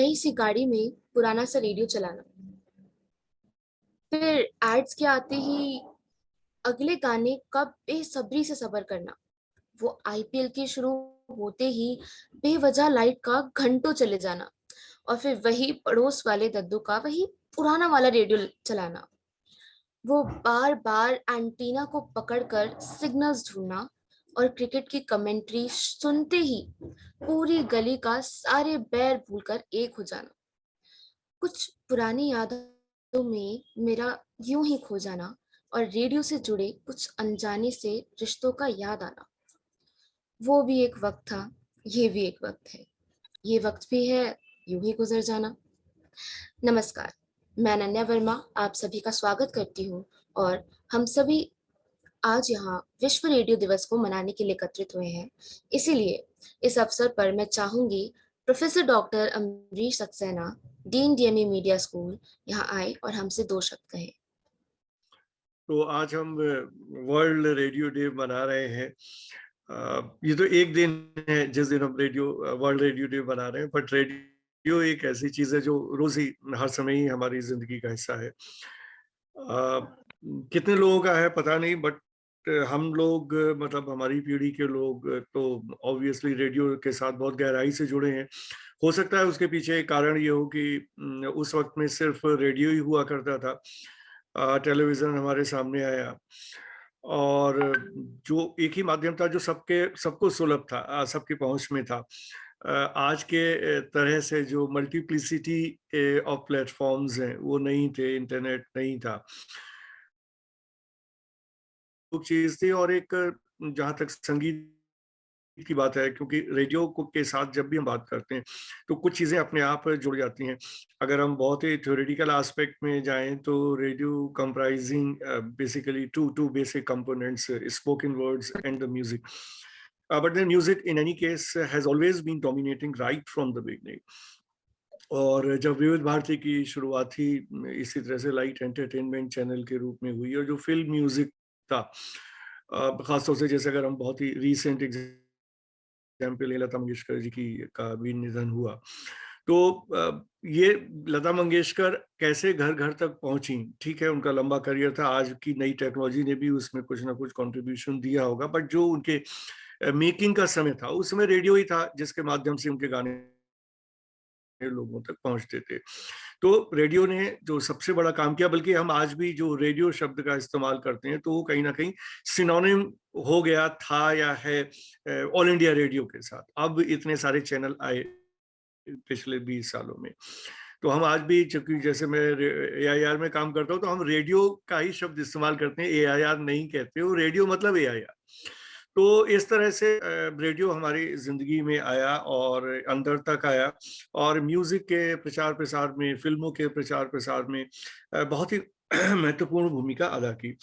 नई सी गाड़ी में पुराना सा रेडियो चलाना, फिर एड्स के आते ही अगले गाने का बेसब्री से सब्र करना, वो आईपीएल के शुरू होते ही बेवजह लाइट का घंटों चले जाना, और फिर वही पड़ोस वाले दद्दू का वही पुराना वाला रेडियो चलाना, वो बार बार एंटीना को पकड़कर सिग्नल्स ढूंढना, और क्रिकेट की कमेंट्री सुनते ही पूरी गली का सारे बैर भूलकर एक हो जाना। कुछ पुरानी यादों में मेरा यूं ही खो जाना, और रेडियो से जुड़े कुछ अनजाने से रिश्तों का याद आना। वो भी एक वक्त था, ये भी एक वक्त है, ये वक्त भी है, यूं ही गुजर जाना। नमस्कार, मैं अनन्या वर्मा आप सभी का स्वागत करती हूँ, और हम सभी आज यहाँ विश्व रेडियो दिवस को मनाने के लिए एकत्रित हुए हैं। इसीलिए इस अवसर पर मैं चाहूंगी professor doctor Amrish Saxena, dean DME media school, यहाँ आए और हमसे दो शब्द कहें। तो आज हम वर्ल्ड रेडियो डे मना रहे हैं। ये तो एक दिन है जिस दिन हम वर्ल्ड रेडियो डे मना रहे हैं, बट रेडियो एक ऐसी चीज है जो रोज ही हर समय ही हमारी जिंदगी का हिस्सा है। कितने लोगों का है पता नहीं, बट हम लोग मतलब हमारी पीढ़ी के लोग तो ऑब्वियसली रेडियो के साथ बहुत गहराई से जुड़े हैं। हो सकता है उसके पीछे एक कारण ये हो कि उस वक्त में सिर्फ रेडियो ही हुआ करता था, टेलीविजन हमारे सामने आया और जो एक ही माध्यम था जो सबको सुलभ था, सबकी पहुंच में था। आज के तरह से जो मल्टीप्लिसिटी ऑफ प्लेटफॉर्म्स हैं वो नहीं थे, इंटरनेट नहीं था, चीज थी। और एक जहां तक संगीत की बात है, क्योंकि रेडियो को के साथ जब भी हम बात करते हैं तो कुछ चीजें अपने आप जुड़ जाती हैं। अगर हम बहुत ही थ्योरेटिकल एस्पेक्ट में जाएं तो radio comprising basically two basic components, spoken words and the music, but the music in any case has always been dominating right from the beginning. और जब विविध भारती की शुरुआत ही इसी तरह से लाइट एंटरटेनमेंट चैनल के रूप में हुई, और जो फिल्म म्यूजिक था, खासतौर से जैसे अगर हम बहुत ही रीसेंट एग्जाम्पल लता मंगेशकर जी की का भी निधन हुआ, तो ये लता मंगेशकर कैसे घर घर तक पहुंची, ठीक है उनका लंबा करियर था, आज की नई टेक्नोलॉजी ने भी उसमें कुछ ना कुछ कंट्रीब्यूशन दिया होगा, बट जो उनके मेकिंग का समय था उसमें रेडियो ही था जिसके माध्यम से उनके गाने लोगों तक पहुंचते थे। तो रेडियो ने जो सबसे बड़ा काम किया, बल्कि हम आज भी जो रेडियो शब्द का इस्तेमाल करते हैं तो वो कहीं ना कहीं सिनोनिम हो गया था या है ऑल इंडिया रेडियो के साथ। अब इतने सारे चैनल आए पिछले 20 सालों में, तो हम आज भी, चूंकि जैसे मैं एआईआर में काम करता हूँ तो हम रेडियो का ही शब्द इस्तेमाल करते हैं, एआईआर नहीं कहते। वो रेडियो मतलब एआईआर। तो इस तरह से रेडियो हमारी जिंदगी में आया और अंदर तक आया, और म्यूजिक के प्रचार प्रसार में, फिल्मों के प्रचार प्रसार में बहुत ही महत्वपूर्ण भूमिका अदा की।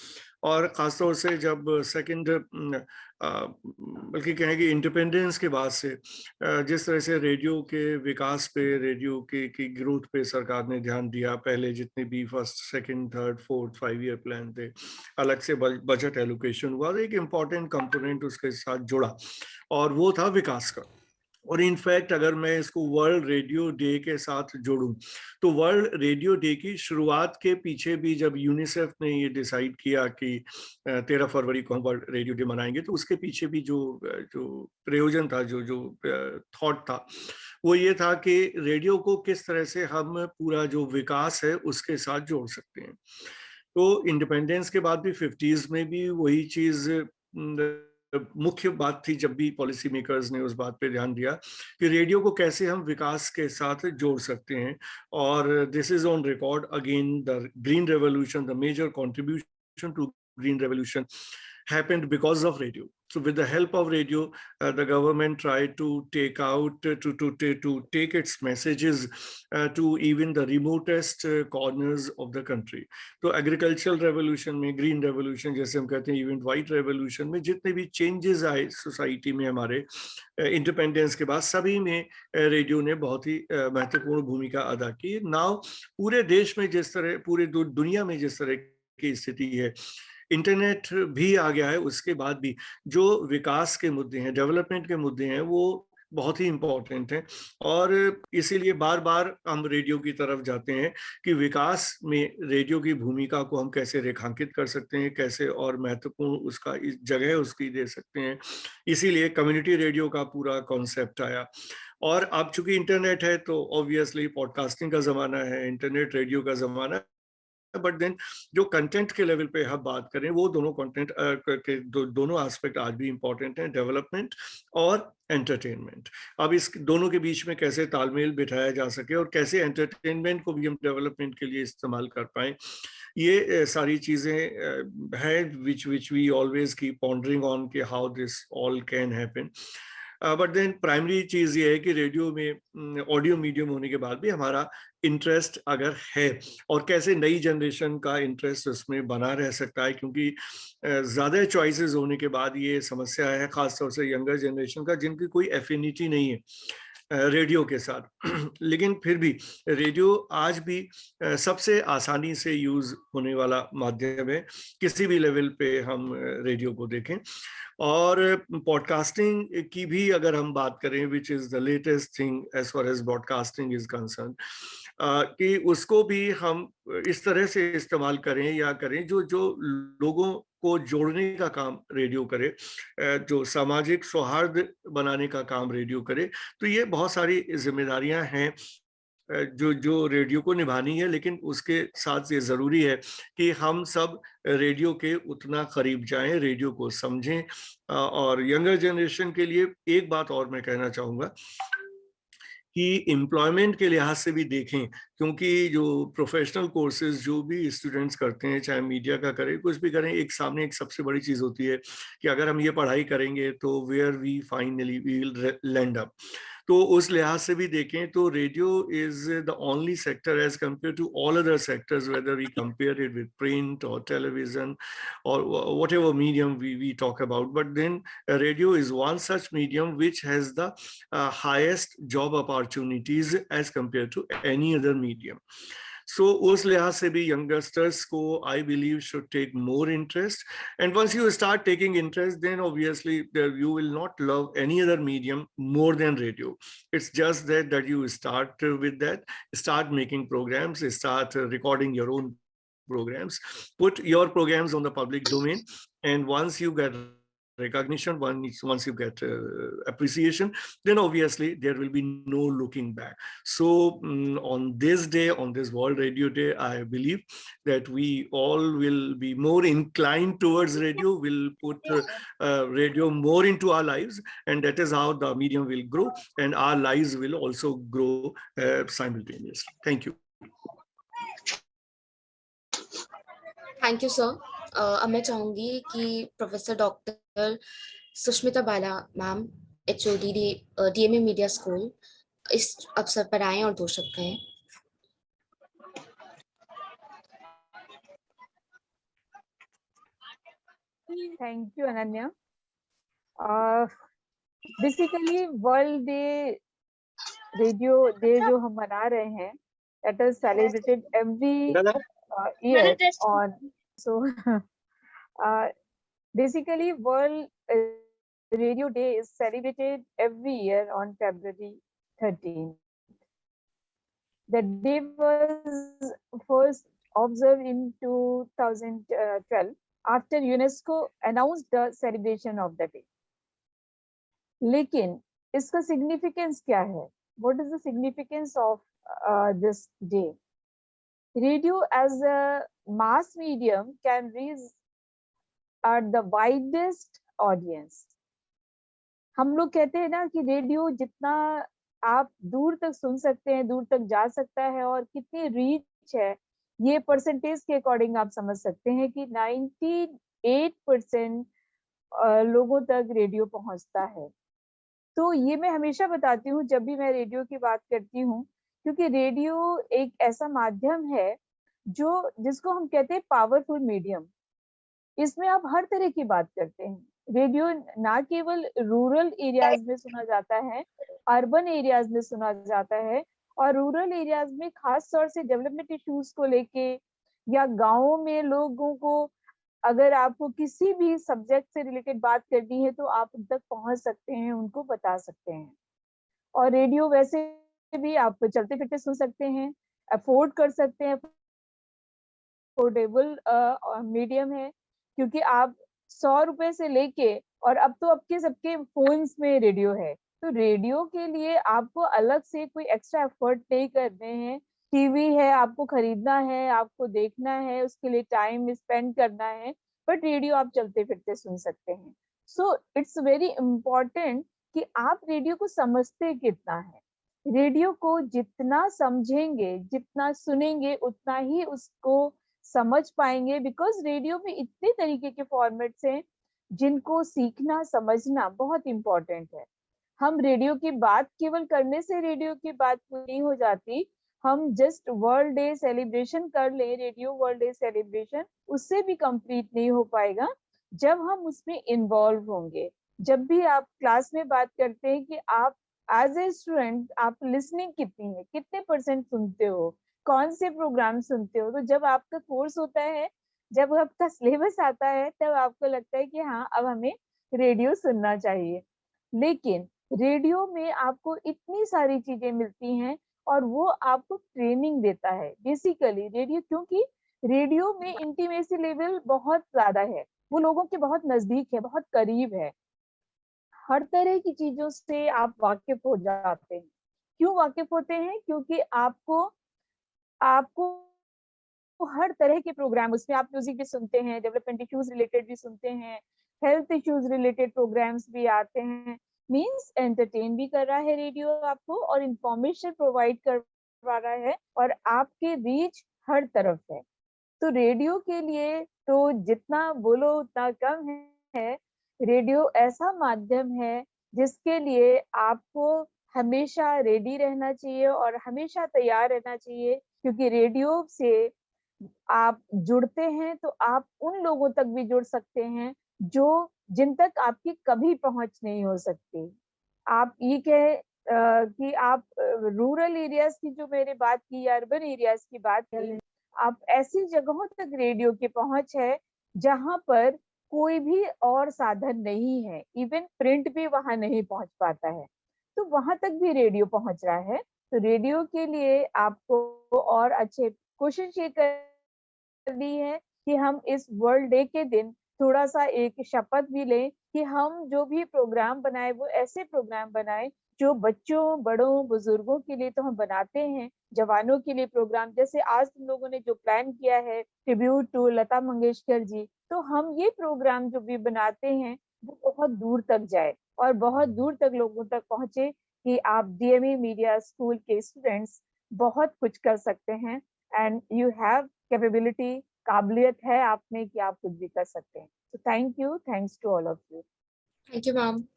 और खासतौर से जब सेकंड, बल्कि कहेंगे इंडिपेंडेंस के बाद से जिस तरह से रेडियो के विकास पे, रेडियो की ग्रोथ पे सरकार ने ध्यान दिया, पहले जितने भी first second third fourth 5 year plan थे, अलग से बजट एलोकेशन हुआ, और एक इम्पॉर्टेंट कंपोनेंट उसके साथ जुड़ा और वो था विकास का। और इनफैक्ट अगर मैं इसको वर्ल्ड रेडियो डे के साथ जोड़ूं तो वर्ल्ड रेडियो डे की शुरुआत के पीछे भी जब यूनिसेफ ने ये डिसाइड किया कि 13 फरवरी को हम वर्ल्ड रेडियो डे मनाएंगे, तो उसके पीछे भी जो जो प्रयोजन था, जो जो थॉट था, वो ये था कि रेडियो को किस तरह से हम पूरा जो विकास है उसके साथ जोड़ सकते हैं। तो इंडिपेंडेंस के बाद भी 50s में भी वही चीज मुख्य बात थी, जब भी पॉलिसी मेकर्स ने उस बात पे ध्यान दिया कि रेडियो को कैसे हम विकास के साथ जोड़ सकते हैं। और this is on record again, the green revolution, the major contribution to green revolution happened because of radio. So with the help of radio, the government tried to take its messages to even the remotest corners of the country. तो agricultural revolution में, green revolution जैसे हम कहते हैं, even white revolution में जितने भी changes आए सोसाइटी में हमारे इंडिपेंडेंस के बाद, सभी में रेडियो ने बहुत ही महत्वपूर्ण भूमिका अदा की। नाउ पूरे देश में जिस तरह, पूरे दुनिया में जिस तरह की स्थिति है, इंटरनेट भी आ गया है, उसके बाद भी जो विकास के मुद्दे हैं, डेवलपमेंट के मुद्दे हैं, वो बहुत ही इम्पोर्टेंट हैं। और इसीलिए बार बार हम रेडियो की तरफ जाते हैं कि विकास में रेडियो की भूमिका को हम कैसे रेखांकित कर सकते हैं, कैसे और महत्वपूर्ण उसका जगह उसकी दे सकते हैं। इसीलिए कम्युनिटी रेडियो का पूरा कॉन्सेप्ट आया। और अब चूंकि इंटरनेट है तो ऑब्वियसली पॉडकास्टिंग का जमाना है, इंटरनेट रेडियो का जमाना है, बट देन जो कंटेंट के लेवल पे हम बात करें वो दोनों कंटेंट के दोनों एस्पेक्ट आज भी इंपॉर्टेंट हैं, डेवलपमेंट और एंटरटेनमेंट। अब इस दोनों के बीच में कैसे तालमेल बिठाया जा सके और कैसे एंटरटेनमेंट को भी हम डेवलपमेंट के लिए इस्तेमाल कर पाए, ये सारी चीजें हैं which which we always keep pondering on कि how this all can happen. But then primary चीज ये है कि रेडियो में ऑडियो मीडियम होने के बाद भी हमारा इंटरेस्ट अगर है और कैसे नई जनरेशन का इंटरेस्ट उसमें बना रह सकता है, क्योंकि ज्यादा चॉइसेस होने के बाद ये समस्या है खासतौर से यंगर जनरेशन का जिनकी कोई एफिनिटी नहीं है रेडियो के साथ। लेकिन फिर भी रेडियो आज भी सबसे आसानी से यूज होने वाला माध्यम है किसी भी लेवल पे हम रेडियो को देखें। और पॉडकास्टिंग की भी अगर हम बात करें, which is the latest thing as far as broadcasting is concern, कि उसको भी हम इस तरह से इस्तेमाल करें या करें जो जो लोगों को जोड़ने का काम रेडियो करे, जो सामाजिक सौहार्द बनाने का काम रेडियो करे। तो ये बहुत सारी जिम्मेदारियां हैं जो जो रेडियो को निभानी है, लेकिन उसके साथ ये जरूरी है कि हम सब रेडियो के उतना करीब जाएं, रेडियो को समझें। और यंगर जनरेशन के लिए एक बात और मैं कहना चाहूंगा कि एम्प्लॉयमेंट के लिहाज से भी देखें, क्योंकि जो प्रोफेशनल कोर्सेज जो भी स्टूडेंट्स करते हैं, चाहे मीडिया का करें कुछ भी करें, एक सामने एक सबसे बड़ी चीज होती है कि अगर हम ये पढ़ाई करेंगे तो where we finally we will land up. तो उस लिहाज से भी देखें तो radio is the only sector as compare to all other sectors, whether we compare it with print और television or whatever medium we talk about, but then radio is one such medium which has the highest job opportunities as compared to any other medium. So उस लिहाज से भी youngsters को I believe should take more interest, and once you start taking interest then obviously you will not love any other medium more than radio. It's just that you start with that, start making programs, start recording your own programs, put your programs on the public domain, and once you get recognition, once you get appreciation, then obviously there will be no looking back. So on this day, on this World Radio Day, I believe that we all will be more inclined towards radio, will put radio more into our lives, and that is how the medium will grow and our lives will also grow simultaneously. Thank you. Thank you sir. अब मैं चाहूंगी कि professor doctor Sushmita Bala ma'am, HOD DMA media school, इस अवसर पर आए और 2 शब्द कहें। Thank you Ananya. Basically world day radio day जो हम मना रहे हैं, that is celebrated every year on, so basically world radio day is celebrated every year on February 13th. The day was first observed in 2012 after UNESCO announced the celebration of the day. लेकिन इसका significance क्या है? What is the significance of this day? Radio as a mass medium can reach at the widest audience. हम लोग कहते हैं ना कि रेडियो जितना आप दूर तक सुन सकते हैं, दूर तक जा सकता है, और कितनी रीच है ये परसेंटेज के अकॉर्डिंग आप समझ सकते हैं कि 98% लोगों तक रेडियो पहुंचता है। तो ये मैं हमेशा बताती हूँ जब भी मैं रेडियो की बात करती हूँ, क्योंकि रेडियो एक ऐसा माध्यम है जो जिसको हम कहते हैं पावरफुल मीडियम। इसमें आप हर तरह की बात करते हैं। रेडियो ना केवल रूरल एरियाज में सुना जाता है, अर्बन एरियाज में सुना जाता है, और रूरल एरियाज में खास तौर से डेवलपमेंट इश्यूज को लेके या गाँवों में लोगों को अगर आपको किसी भी सब्जेक्ट से रिलेटेड बात करनी है तो आप उन तक पहुंच सकते हैं, उनको बता सकते हैं। और रेडियो वैसे भी आप चलते फिरते सुन सकते हैं, अफोर्ड कर सकते हैं, अफोर्डेबल मीडियम है, क्योंकि आप 100 रुपए से लेके और अब तो आपके सबके फोन्स में रेडियो है। तो रेडियो के लिए आपको अलग से कोई एक्स्ट्रा एफर्ट नहीं करने हैं। टीवी है, आपको खरीदना है, आपको देखना है, उसके लिए टाइम स्पेंड करना है, बट रेडियो आप चलते फिरते सुन सकते हैं। सो इट्स वेरी इम्पोर्टेंट कि आप रेडियो को समझते कितना है। रेडियो को जितना समझेंगे, जितना सुनेंगे, उतना ही उसको समझ पाएंगे, बिकॉज रेडियो में इतने तरीके के फॉर्मेट्स हैं जिनको सीखना समझना बहुत इम्पोर्टेंट है। हम रेडियो की बात केवल करने से रेडियो की बात पूरी नहीं हो जाती। हम जस्ट वर्ल्ड डे सेलिब्रेशन कर लें, रेडियो वर्ल्ड डे सेलिब्रेशन, उससे भी कंप्लीट नहीं हो पाएगा जब हम उसमें इन्वॉल्व होंगे। जब भी आप क्लास में बात करते हैं कि आप एज ए स्टूडेंट आप लिसनिंग कितनी है, कितने परसेंट सुनते हो, कौन से प्रोग्राम सुनते हो, तो जब आपका कोर्स होता है, जब आपका सिलेबस आता है, तब आपको लगता है कि हाँ अब हमें रेडियो सुनना चाहिए। लेकिन रेडियो में आपको इतनी सारी चीजें मिलती हैं और वो आपको ट्रेनिंग देता है बेसिकली रेडियो, क्योंकि रेडियो में इंटीमेसी लेवल बहुत ज्यादा है, वो लोगों के बहुत नजदीक है, बहुत करीब है। हर तरह की चीजों से आप वाकिफ हो जाते हैं। क्यों वाकिफ होते हैं? क्योंकि आपको आपको हर तरह के प्रोग्राम, उसमें आप म्यूजिक भी सुनते हैं, डेवलपमेंट इश्यूज रिलेटेड भी सुनते हैं, हेल्थ इश्यूज रिलेटेड प्रोग्राम्स भी आते हैं। मींस एंटरटेन भी कर रहा है रेडियो आपको और इंफॉर्मेशन प्रोवाइड करवा रहा है और आपके रीच हर तरफ है। तो रेडियो के लिए तो जितना बोलो उतना कम है। रेडियो ऐसा माध्यम है जिसके लिए आपको हमेशा रेडी रहना चाहिए और हमेशा तैयार रहना चाहिए, क्योंकि रेडियो से आप जुड़ते हैं तो आप उन लोगों तक भी जुड़ सकते हैं जो जिन तक आपकी कभी पहुंच नहीं हो सकती। आप ये कहे कि आप रूरल एरियाज की जो मैंने बात की, अर्बन एरियाज की बात की, आप ऐसी जगहों तक रेडियो की पहुंच है जहां पर कोई भी और साधन नहीं है, इवन प्रिंट भी वहां नहीं पहुंच पाता है, तो वहां तक भी रेडियो पहुंच रहा है। तो रेडियो के लिए आपको और अच्छे कोशिश ये करनी है कि हम इस वर्ल्ड डे के दिन थोड़ा सा एक शपथ भी लें कि हम जो भी प्रोग्राम बनाए वो ऐसे प्रोग्राम बनाए जो बच्चों, बड़ों, बुजुर्गों के लिए तो हम बनाते हैं, जवानों के लिए प्रोग्राम, जैसे आज तुम लोगों ने जो प्लान किया है ट्रिब्यूट टू लता मंगेशकर जी, तो हम ये प्रोग्राम जो भी बनाते हैं वो बहुत दूर तक जाए और बहुत दूर तक लोगों तक पहुंचे कि आप डीएमई मीडिया स्कूल के स्टूडेंट्स बहुत कुछ कर सकते हैं एंड यू हैव कैपेबिलिटी, काबिलियत है आप में कि आप कुछ भी कर सकते हैं। तो thank you, thanks to all of you. Thank you, ma'am.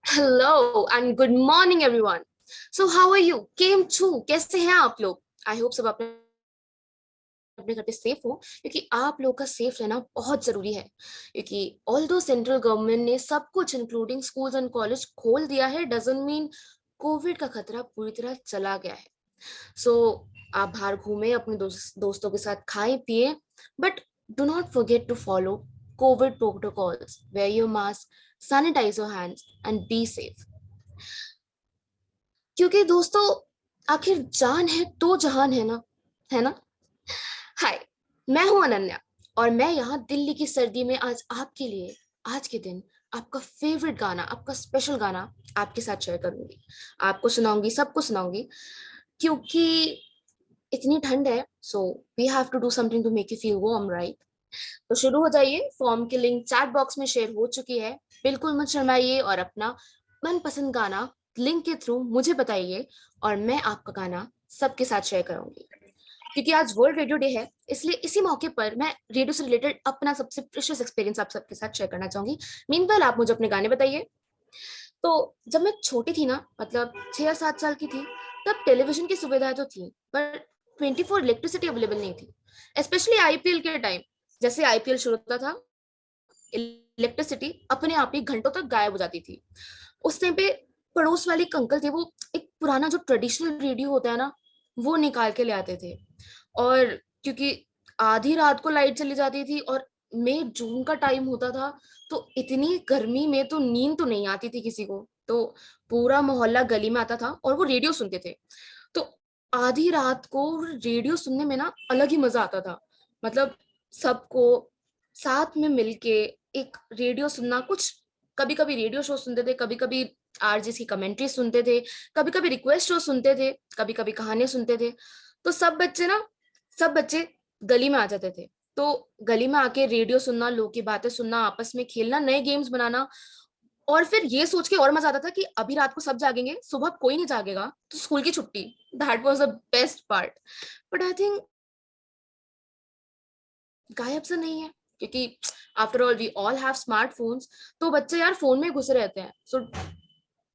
Hello and good morning, everyone. So how are you? Came true. कैसे हैं आप लोग? I hope सब अपने अपने घर पे सेफ हो, क्योंकि आप लोग का सेफ रहना बहुत जरूरी है। क्योंकि ऑल्दो सेंट्रल गवर्नमेंट ने सब कुछ इंक्लूडिंग स्कूल्स एंड कॉलेज खोल दिया है, डजंट मीन कोविड का खतरा पूरी तरह चला गया है। सो आप बाहर घूमे, अपने दोस्तों के साथ खाए पिए, but do not forget to follow covid protocols, wear your mask, sanitise your hands and be safe. क्योंकि दोस्तों आखिर जान है तो जहान है ना, है ना। हाय, मैं हूं अनन्या और मैं यहाँ दिल्ली की सर्दी में आज आपके लिए आज के दिन आपका फेवरेट गाना, आपका स्पेशल गाना आपके साथ शेयर करूंगी। आपको सुनाऊंगी, सबको सुनाऊंगी, क्योंकि इतनी ठंड है। So we have to do something to make you feel warm, right. तो शुरू हो जाइए। फॉर्म की लिंक चैट बॉक्स में शेयर हो चुकी है। बिल्कुल मत शर्माइए और अपना मनपसंद गाना लिंक के थ्रू मुझे बताइए और मैं आपका गाना सबके साथ शेयर करूंगी। क्योंकि आज वर्ल्ड रेडियो डे है, इसलिए इसी मौके पर मैं रेडियो से रिलेटेड अपना सबसे प्रीशियस एक्सपीरियंस आप सबके साथ शेयर करना चाहूंगी। मीनवाइल आप मुझे अपने गाने बताइए। तो जब मैं छोटी थी ना, मतलब 6 या 7 साल की थी, तब टेलीविजन की सुविधाएं तो थी, पर 24 इलेक्ट्रिसिटी अवेलेबल नहीं थी। स्पेशली आईपीएल के टाइम, जैसे आईपीएल शुरू होता था, इलेक्ट्रिसिटी अपने आप ही घंटों तक गायब हो जाती थी। उस टाइम पे पड़ोस वाले एक अंकल थे, वो एक पुराना जो ट्रेडिशनल रेडियो होता है ना, वो निकाल के ले आते थे। और क्योंकि आधी रात को लाइट चली जाती थी और मई जून का टाइम होता था, तो इतनी गर्मी में तो नींद तो नहीं आती थी किसी को। तो पूरा मोहल्ला गली में आता था और वो रेडियो सुनते थे। तो आधी रात को रेडियो सुनने में ना अलग ही मजा आता था। मतलब सबको साथ में मिलके एक रेडियो सुनना, कुछ कभी कभी रेडियो शो सुनते थे, कभी कभी आरजेस की कमेंट्री सुनते थे, कभी कभी रिक्वेस्ट शो सुनते थे, कभी कभी कहानियां सुनते थे। तो सब बच्चे गली में आ जाते थे। तो गली में आके रेडियो सुनना, लोगों की बातें सुनना, आपस में खेलना, नए गेम्स बनाना, और फिर ये सोच के और मजा आता था कि अभी रात को सब जागेंगे, सुबह कोई नहीं जागेगा, तो स्कूल की छुट्टी। That was the best part. But I think गायब से नहीं है, क्योंकि after all we all have smartphones. तो बच्चे यार फोन में घुसे रहते हैं। सो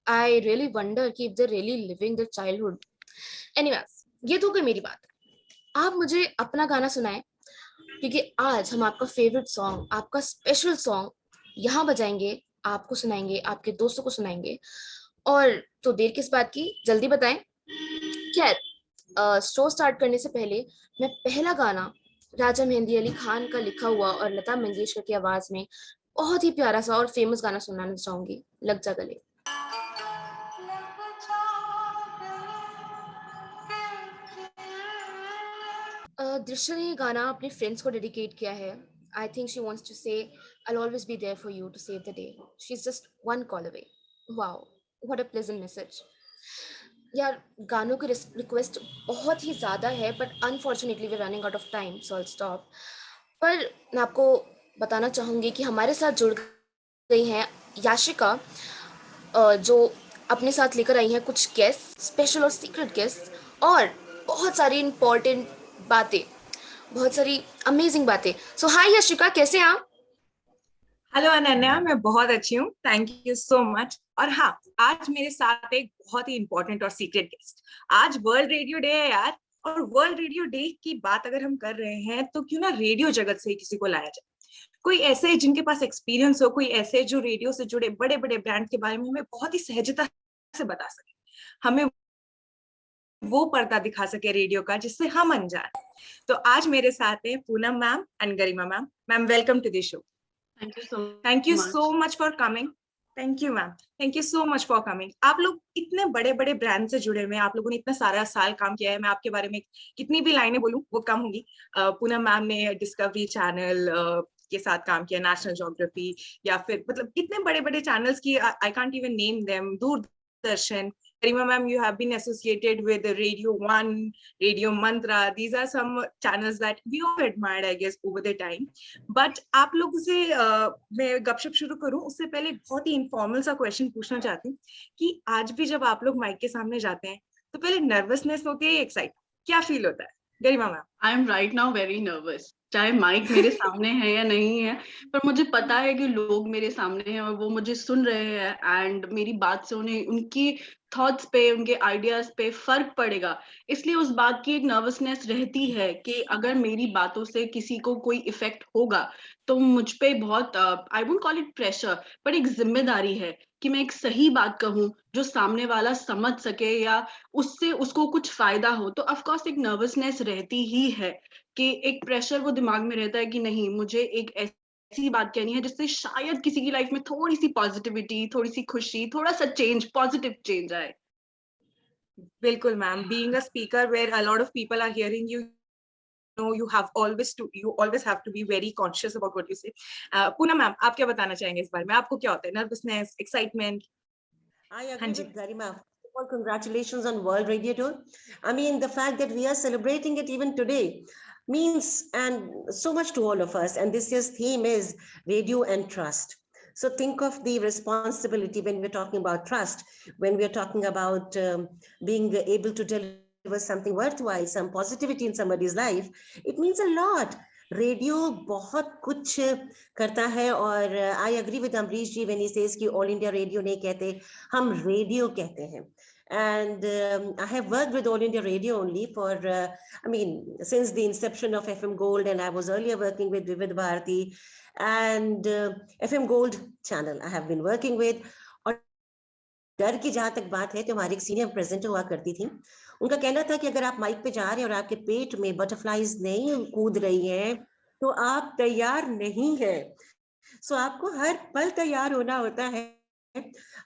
आई रियली वंडर कि if they really living their childhood. Anyways, ये तो गई मेरी बात। आप मुझे अपना गाना सुनाएं, क्योंकि आज हम आपका फेवरेट सॉन्ग, आपका स्पेशल सॉन्ग यहाँ बजाएंगे, आपको सुनाएंगे, आपके दोस्तों को सुनाएंगे। और तो देर किस बात की, जल्दी बताएं। खैर, शो स्टार्ट करने से पहले मैं पहला गाना राजा मेहंदी अली खान का लिखा हुआ और लता मंगेशकर की आवाज में बहुत ही प्यारा सा और फेमस गाना सुनाना चाहूंगी, लग जा गले। दृश्य ने ये गाना अपने फ्रेंड्स को डेडिकेट किया है। I think she wants to say I will always be there for you to save the day, she is just one call away. Wow, what a pleasant message. यार, गानों की रिक्वेस्ट बहुत ही ज़्यादा है, but unfortunately we running out of time, so I stop. पर मैं आपको बताना चाहूँगी कि हमारे साथ जुड़ गई हैं याशिका, जो अपने साथ लेकर आई हैं कुछ गेस्ट, स्पेशल और सीक्रेट गेस्ट, और बहुत सारी इंपॉर्टेंट बातें, बहुत सारी अमेजिंग बातें। सो हाय याशिका, कैसे हैं आप? हेलो अनन्या, मैं बहुत अच्छी हूँ, थैंक यू सो मच। और हाँ, आज मेरे साथ एक बहुत ही इंपॉर्टेंट और सीक्रेट गेस्ट। आज वर्ल्ड रेडियो डे है यार, और वर्ल्ड रेडियो डे की बात अगर हम कर रहे हैं तो क्यों ना रेडियो जगत से ही किसी को लाया जाए। कोई ऐसे जिनके पास एक्सपीरियंस हो, कोई ऐसे जो रेडियो से जुड़े बड़े बड़े ब्रांड के बारे में हमें बहुत ही सहजता से बता सके, हमें वो पर्दा दिखा सके रेडियो का जिससे हम अनजान। तो आज मेरे साथ है Poonam ma'am and Garima ma'am. Ma'am, welcome to the show. Thank you so much for coming. Thank you, ma'am. Thank you so much for coming. आप लोग इतने बड़े बड़े ब्रांड से जुड़े हुए हैं, आप लोगों ने इतना सारा साल काम किया है। मैं आपके बारे में कितनी भी लाइनें बोलूं वो कम होगी। पूनम मैम ने डिस्कवरी चैनल के साथ काम किया, नेशनल ज्योग्राफी, या फिर मतलब इतने बड़े बड़े चैनल्स की I can't even name them, Doordarshan. Karima ma'am, you have been associated with Radio One, Radio Mantra. These are some channels that we all admired, I guess, over the time. But आप लोगों से मैं गपशप शुरू करूं उससे पहले बहुत ही इनफॉर्मल सा क्वेश्चन पूछना चाहती हूँ कि आज भी जब आप लोग माइक के सामने जाते हैं तो पहले नर्वसनेस होती है या एक्साइट, क्या फील होता है? Garima ma'am. I am right now very nervous, चाहे माइक मेरे सामने है या नहीं है, पर मुझे पता है कि लोग मेरे सामने हैं और वो मुझे सुन रहे हैं, एंड मेरी बात से उन्हें उनकी थॉट्स पे, उनके आइडियाज पे फर्क पड़ेगा। इसलिए उस बात की एक नर्वसनेस रहती है कि अगर मेरी बातों से किसी को कोई इफेक्ट होगा तो मुझ पे बहुत, I won't call it pressure, पर एक जिम्मेदारी है कि मैं एक सही बात कहूं जो सामने वाला समझ सके या उससे उसको कुछ फायदा हो। तो ऑफ कोर्स एक नर्वसनेस रहती ही है कि एक प्रेशर वो दिमाग में रहता है कि नहीं, मुझे एक ऐसी बात कहनी है जिससे शायद किसी की लाइफ में थोड़ी सी पॉजिटिविटी, थोड़ी सी खुशी, थोड़ा सा चेंज, पॉजिटिव चेंज आए। बिल्कुल ma'am, being a speaker where a lot of people are hearing you, you always have to be very conscious about what you say. Poonam ma'am, आप क्या बताना चाहेंगे इस बारे में? आपको क्या होता है, nervousness, excitement? I agree with Garima. Well, congratulations on World Radio Day. I mean, the fact that we are celebrating it even today means and so much to all of us. And this year's theme is radio and trust. So think of the responsibility when we're talking about trust, when we're talking about being able to deliver something worthwhile, some positivity in somebody's life. It means a lot. Radio बहुत कुछ करता है, और I agree with Amrish ji when he says कि All India Radio नहीं कहते, हम radio कहते हैं. And I have worked with All India Radio only for, since the inception of FM Gold, and I was earlier working with Vivid Bharati and FM Gold channel I have been working with. और डर की जहां तक बात है तो हमारी एक सीनियर प्रेजेंटर हुआ करती थी, उनका कहना था कि अगर आप माइक पे जा रहे हैं और आपके पेट में बटरफ्लाईज नहीं कूद रही हैं तो आप तैयार नहीं है. सो आपको हर पल तैयार होना होता है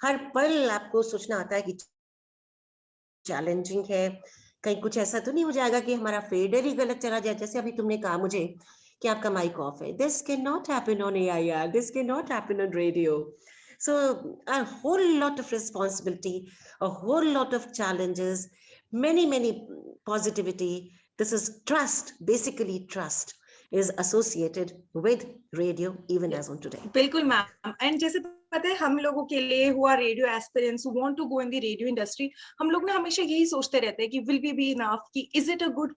हर पल आपको सोचना आता है कि चैलेंजिंग है, कहीं कुछ ऐसा तो नहीं हो जाएगा कि हमारा फेडर ही गलत चला जाए। जैसे अभी तुमने कहा मुझे कि आपका माइक ऑफ है, this can not happen on AIR, this can not happen on radio. So a whole lot of responsibility, a whole lot of challenges, many positivity. This is trust, basically trust is associated with radio even as on today. बिल्कुल ma'am. And जैसे पता है हम लोगों के लिए हुआ radio aspirants who want to go in the radio industry, हम लोग ना हमेशा यही सोचते रहते हैं कि विल वी बी इनफ, कि is it a good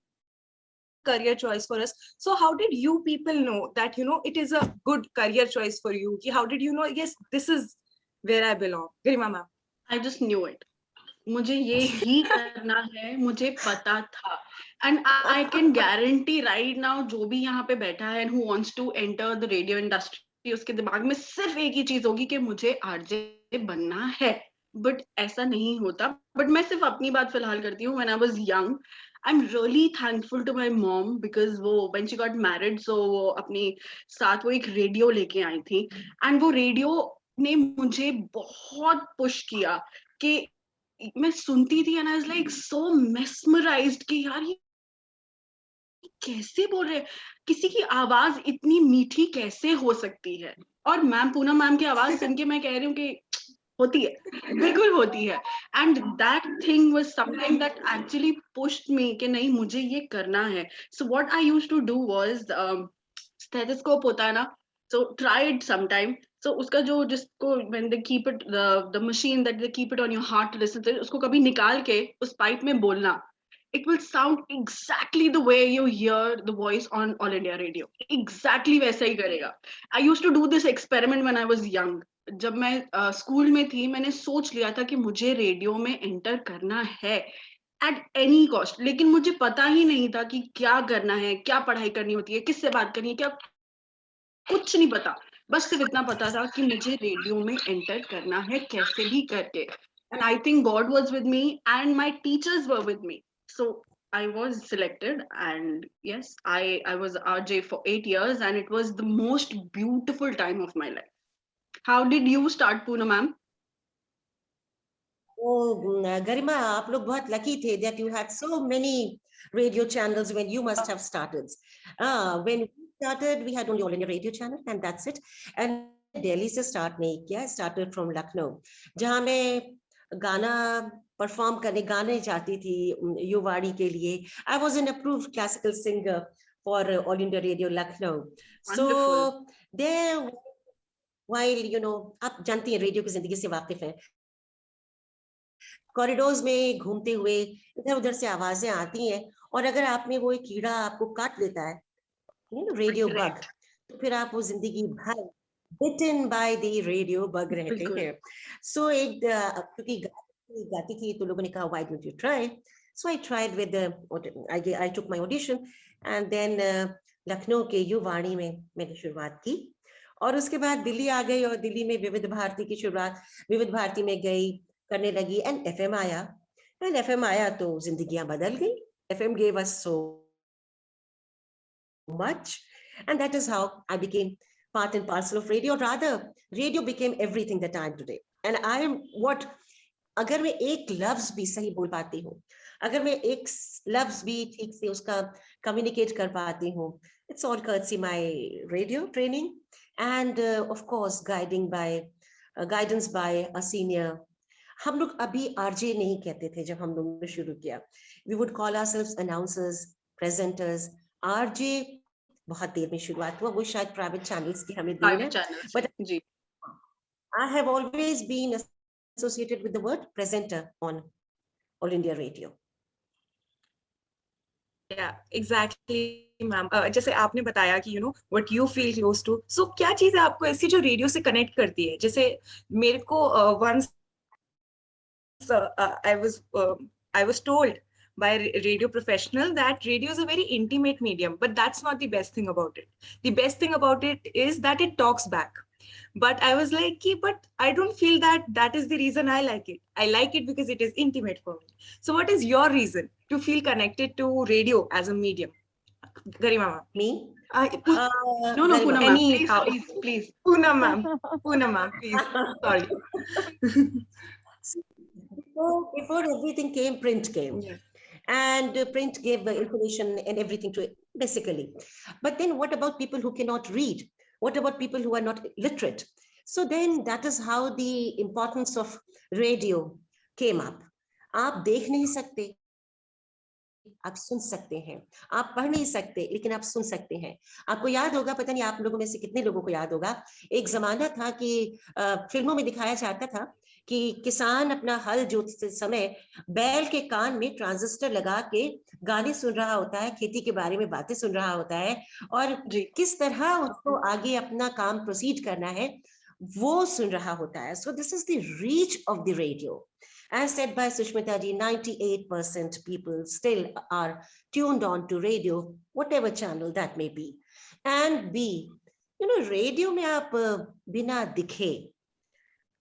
career choice for us. So how did you people know that, you know, it is a good career choice for you? How did you know, yes, this is where I belong? Garima ma'am. I just knew it. मुझे ये ही करना है, मुझे पता था. And I can guarantee right now जो भी यहाँ पे बैठा है and who wants to enter the radio industry, उसके दिमाग में सिर्फ एक ही चीज होगी कि मुझे RJ बनना है. बट ऐसा नहीं होता. बट मैं सिर्फ अपनी बात फिलहाल करती हूँ. When I was young, I'm really thankful to my mom because वो when she got married, so वो अपने साथ वो एक रेडियो लेके आई थी. And वो रेडियो ने मुझे बहुत पुश किया कि मैं सुनती थी and I was like so mesmerized कि यार ये कैसे बोल रहे हैं, किसी की आवाज इतनी मीठी कैसे हो सकती है. और मैम पूनम मैम की आवाज सुन के मैं कह रही हूँ कि होती है, बिल्कुल होती है. And that thing was something that actually pushed me कि नहीं मुझे ये करना है. So what I used to do was, stethoscope होता है ना, so try it some time. So उसका जो जिसको when they keep it the machine that they keep it on your heart to listen to, उसको कभी निकाल के उस पाइप में बोलना. It will sound exactly the way you hear the voice on All India Radio. Exactly वैसा ही करेगा. I used to do this experiment when I was young. जब मैं स्कूल में थी मैंने सोच लिया था कि मुझे रेडियो में एंटर करना है एट एनी कॉस्ट. लेकिन मुझे पता ही नहीं था कि क्या करना है, क्या पढ़ाई करनी होती है, किससे बात करनी है, क्या कुछ नहीं पता. बस सिर्फ इतना पता था कि मुझे रेडियो में एंटर करना है कैसे भी करके. And I think God was with me and my teachers were with me. So I was selected and yes, I was RJ for 8 years and it was the most beautiful time of my life. How did you start, Poonam ma'am? Oh, Garima, आप लोग बहुत lucky थे that you had so many radio channels when you must have started. When we started, we had only All India Radio channel and that's it. And Delhi से start नहीं किया, started from Lucknow, जहाँ मैं गाना perform करने गाने जाती थी युवाड़ी के लिए. I was an approved classical singer for All India Radio Lucknow. So there, while you know, आप जानती हैं रेडियो की जिंदगी से वाकिफ हैं, कॉरिडोर्स में घूमते हुए इधर उधर से आवाजें आती हैं और अगर आपने वो एक कीड़ा आपको काट लेता है, रेडियो बग, तो फिर आप वो जिंदगी भर bitten by the radio bug रहते हैं. So एक क्योंकि गाती थी तो लोगों ने कहा why don't you try? So I tried with I took my audition and then Lucknow के युवाणी में मैंने शुरुआत की और उसके बाद दिल्ली आ गई और दिल्ली में विविध भारती की शुरुआत, विविध भारती में गई, करने लगी and FM आया तो जिंदगियां बदल गई. FM gave us so much and that is how I became part and parcel of radio. Rather, radio became everything that I am today. And I am what, अगर मैं एक लफ्ज भी सही बोल पाती हूँ, अगर मैं एक लफ्ज भी ठीक से उसका कम्युनिकेट कर पाती हूँ, it's all courtesy my radio training and of course guidance by a senior. हम लोग अभी RJ नहीं कहते थे जब हम लोगों ने शुरू किया. We would call ourselves announcers, presenters. RJ बहुत देर में शुरुआत हुआ, वो शायद प्राइवेट चैनल्स की हमें देन है. But I have always been associated with the word presenter on All India Radio. Yeah, exactly, ma'am. जैसे आपने बताया कि you know what you feel close to. So क्या चीज़ है आपको ऐसी जो रेडियो से कनेक्ट करती है? जैसे मेरे को once I was told by a radio professional that radio is a very intimate medium, but that's not the best thing about it. The best thing about it is that it talks back. But I was like, but I don't feel that is the reason I like it. I like it because it is intimate for me. So what is your reason to feel connected to radio as a medium? Garima ma'am. Me? No, no, Garima. Poonam ma'am. Anyhow. Please. Poonam ma'am. Poonam ma'am, please. Sorry. Before everything came, print came. Yes. And print gave the information and everything to it, basically. But then what about people who cannot read? What about people who are not literate? So then that is how the importance of radio came up. आप देख नहीं सकते, आप सुन सकते हैं, आप पढ़ नहीं सकते लेकिन आप सुन सकते हैं। आपको याद होगा, पता नहीं आप लोगों में से कितने लोगों को याद होगा, एक जमाना था कि फिल्मों में दिखाया जाता था कि किसान अपना हल जोतते समय बैल के कान में ट्रांजिस्टर लगा के गाने सुन रहा होता है, खेती के बारे में बातें सुन रहा होता है, और किस तरह उसको आगे अपना काम प्रोसीड करना है वो सुन रहा होता है। So this is the reach of the radio. As said by Sushmita ji, 98% people still are tuned on to radio, whatever channel that may be. And B, radio में आप बिना दिखे,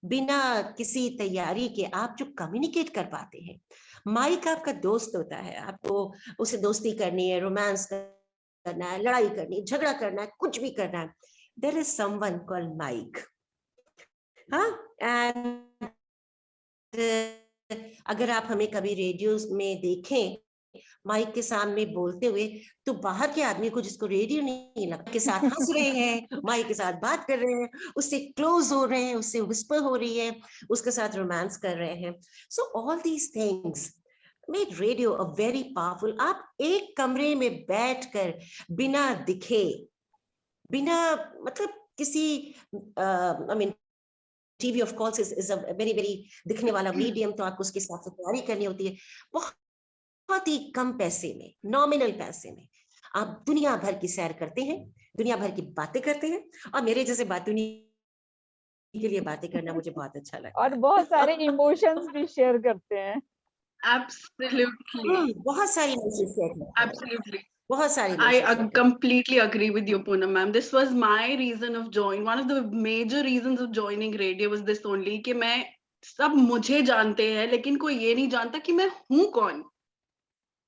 बिना किसी तैयारी के आप जो कम्युनिकेट कर पाते हैं, माइक आपका दोस्त होता है, आपको उसे दोस्ती करनी है, रोमांस करना है, लड़ाई करनी है, झगड़ा करना है, कुछ भी करना है, there is someone called mic. And अगर आप हमें कभी रेडियो में देखें माइक के सामने बोलते हुए, तो बाहर के आदमी को जिसको रेडियो नहीं लगता के साथ हंस रहे हैं, माइक के साथ बात कर रहे हैं, उससे क्लोज हो रहे हैं, उससे विस्पर हो रही है, उसके साथ रोमांस कर रहे हैं। So all these things make radio a very powerful. आप एक कमरे में बैठकर बिना दिखे, बिना मतलब किसी I mean TV of course is a very very दिखने वाला मीडियम, तो आपको उसके साथ तैयारी करनी होती है। बहुत ही कम पैसे में, नॉमिनल पैसे में आप दुनिया भर की सैर करते हैं, दुनिया भर की बातें करते हैं, और मेरे जैसे बातूनी के लिए बातें करना मुझे बहुत अच्छा लगता है। और बहुत सारे इमोशंस भी शेयर करते हैं। Absolutely. बहुत सारी इमोशंस शेयर करते हैं। Absolutely. बहुत सारी I completely agree with you, Poonam ma'am. This was my reason of joining. One of the major reasons of joining radio was this only कि मैं सब मुझे जानते हैं लेकिन कोई ये नहीं जानता कि मैं हूँ कौन.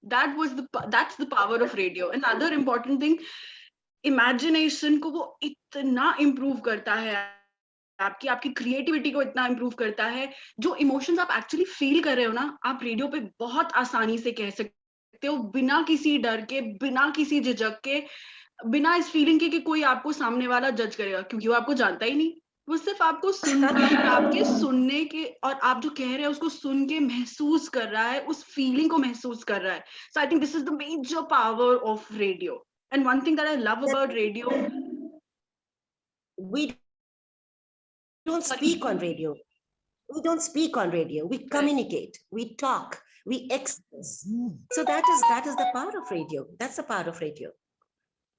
That's the power of radio. Another important thing, imagination को वो इतना improve करता है, आपकी क्रिएटिविटी को इतना इम्प्रूव करता है, जो इमोशंस आप एक्चुअली फील कर रहे हो ना, आप रेडियो पे बहुत आसानी से कह सकते हो, बिना किसी डर के, बिना किसी झिझक के, बिना इस फीलिंग के कि कोई आपको सामने वाला जज करेगा, क्योंकि वो आपको जानता ही नहीं, वो सिर्फ आपको सुन रहा है, आपके सुनने के और आप जो कह रहे हैं उसको सुन के महसूस कर रहा है, उस फीलिंग को महसूस कर रहा है. So I think this is the major power of radio. And one thing that I love about radio, we don't speak on radio. We don't speak on radio. We communicate, we talk, we express. So that is the power of radio. That's the power of radio.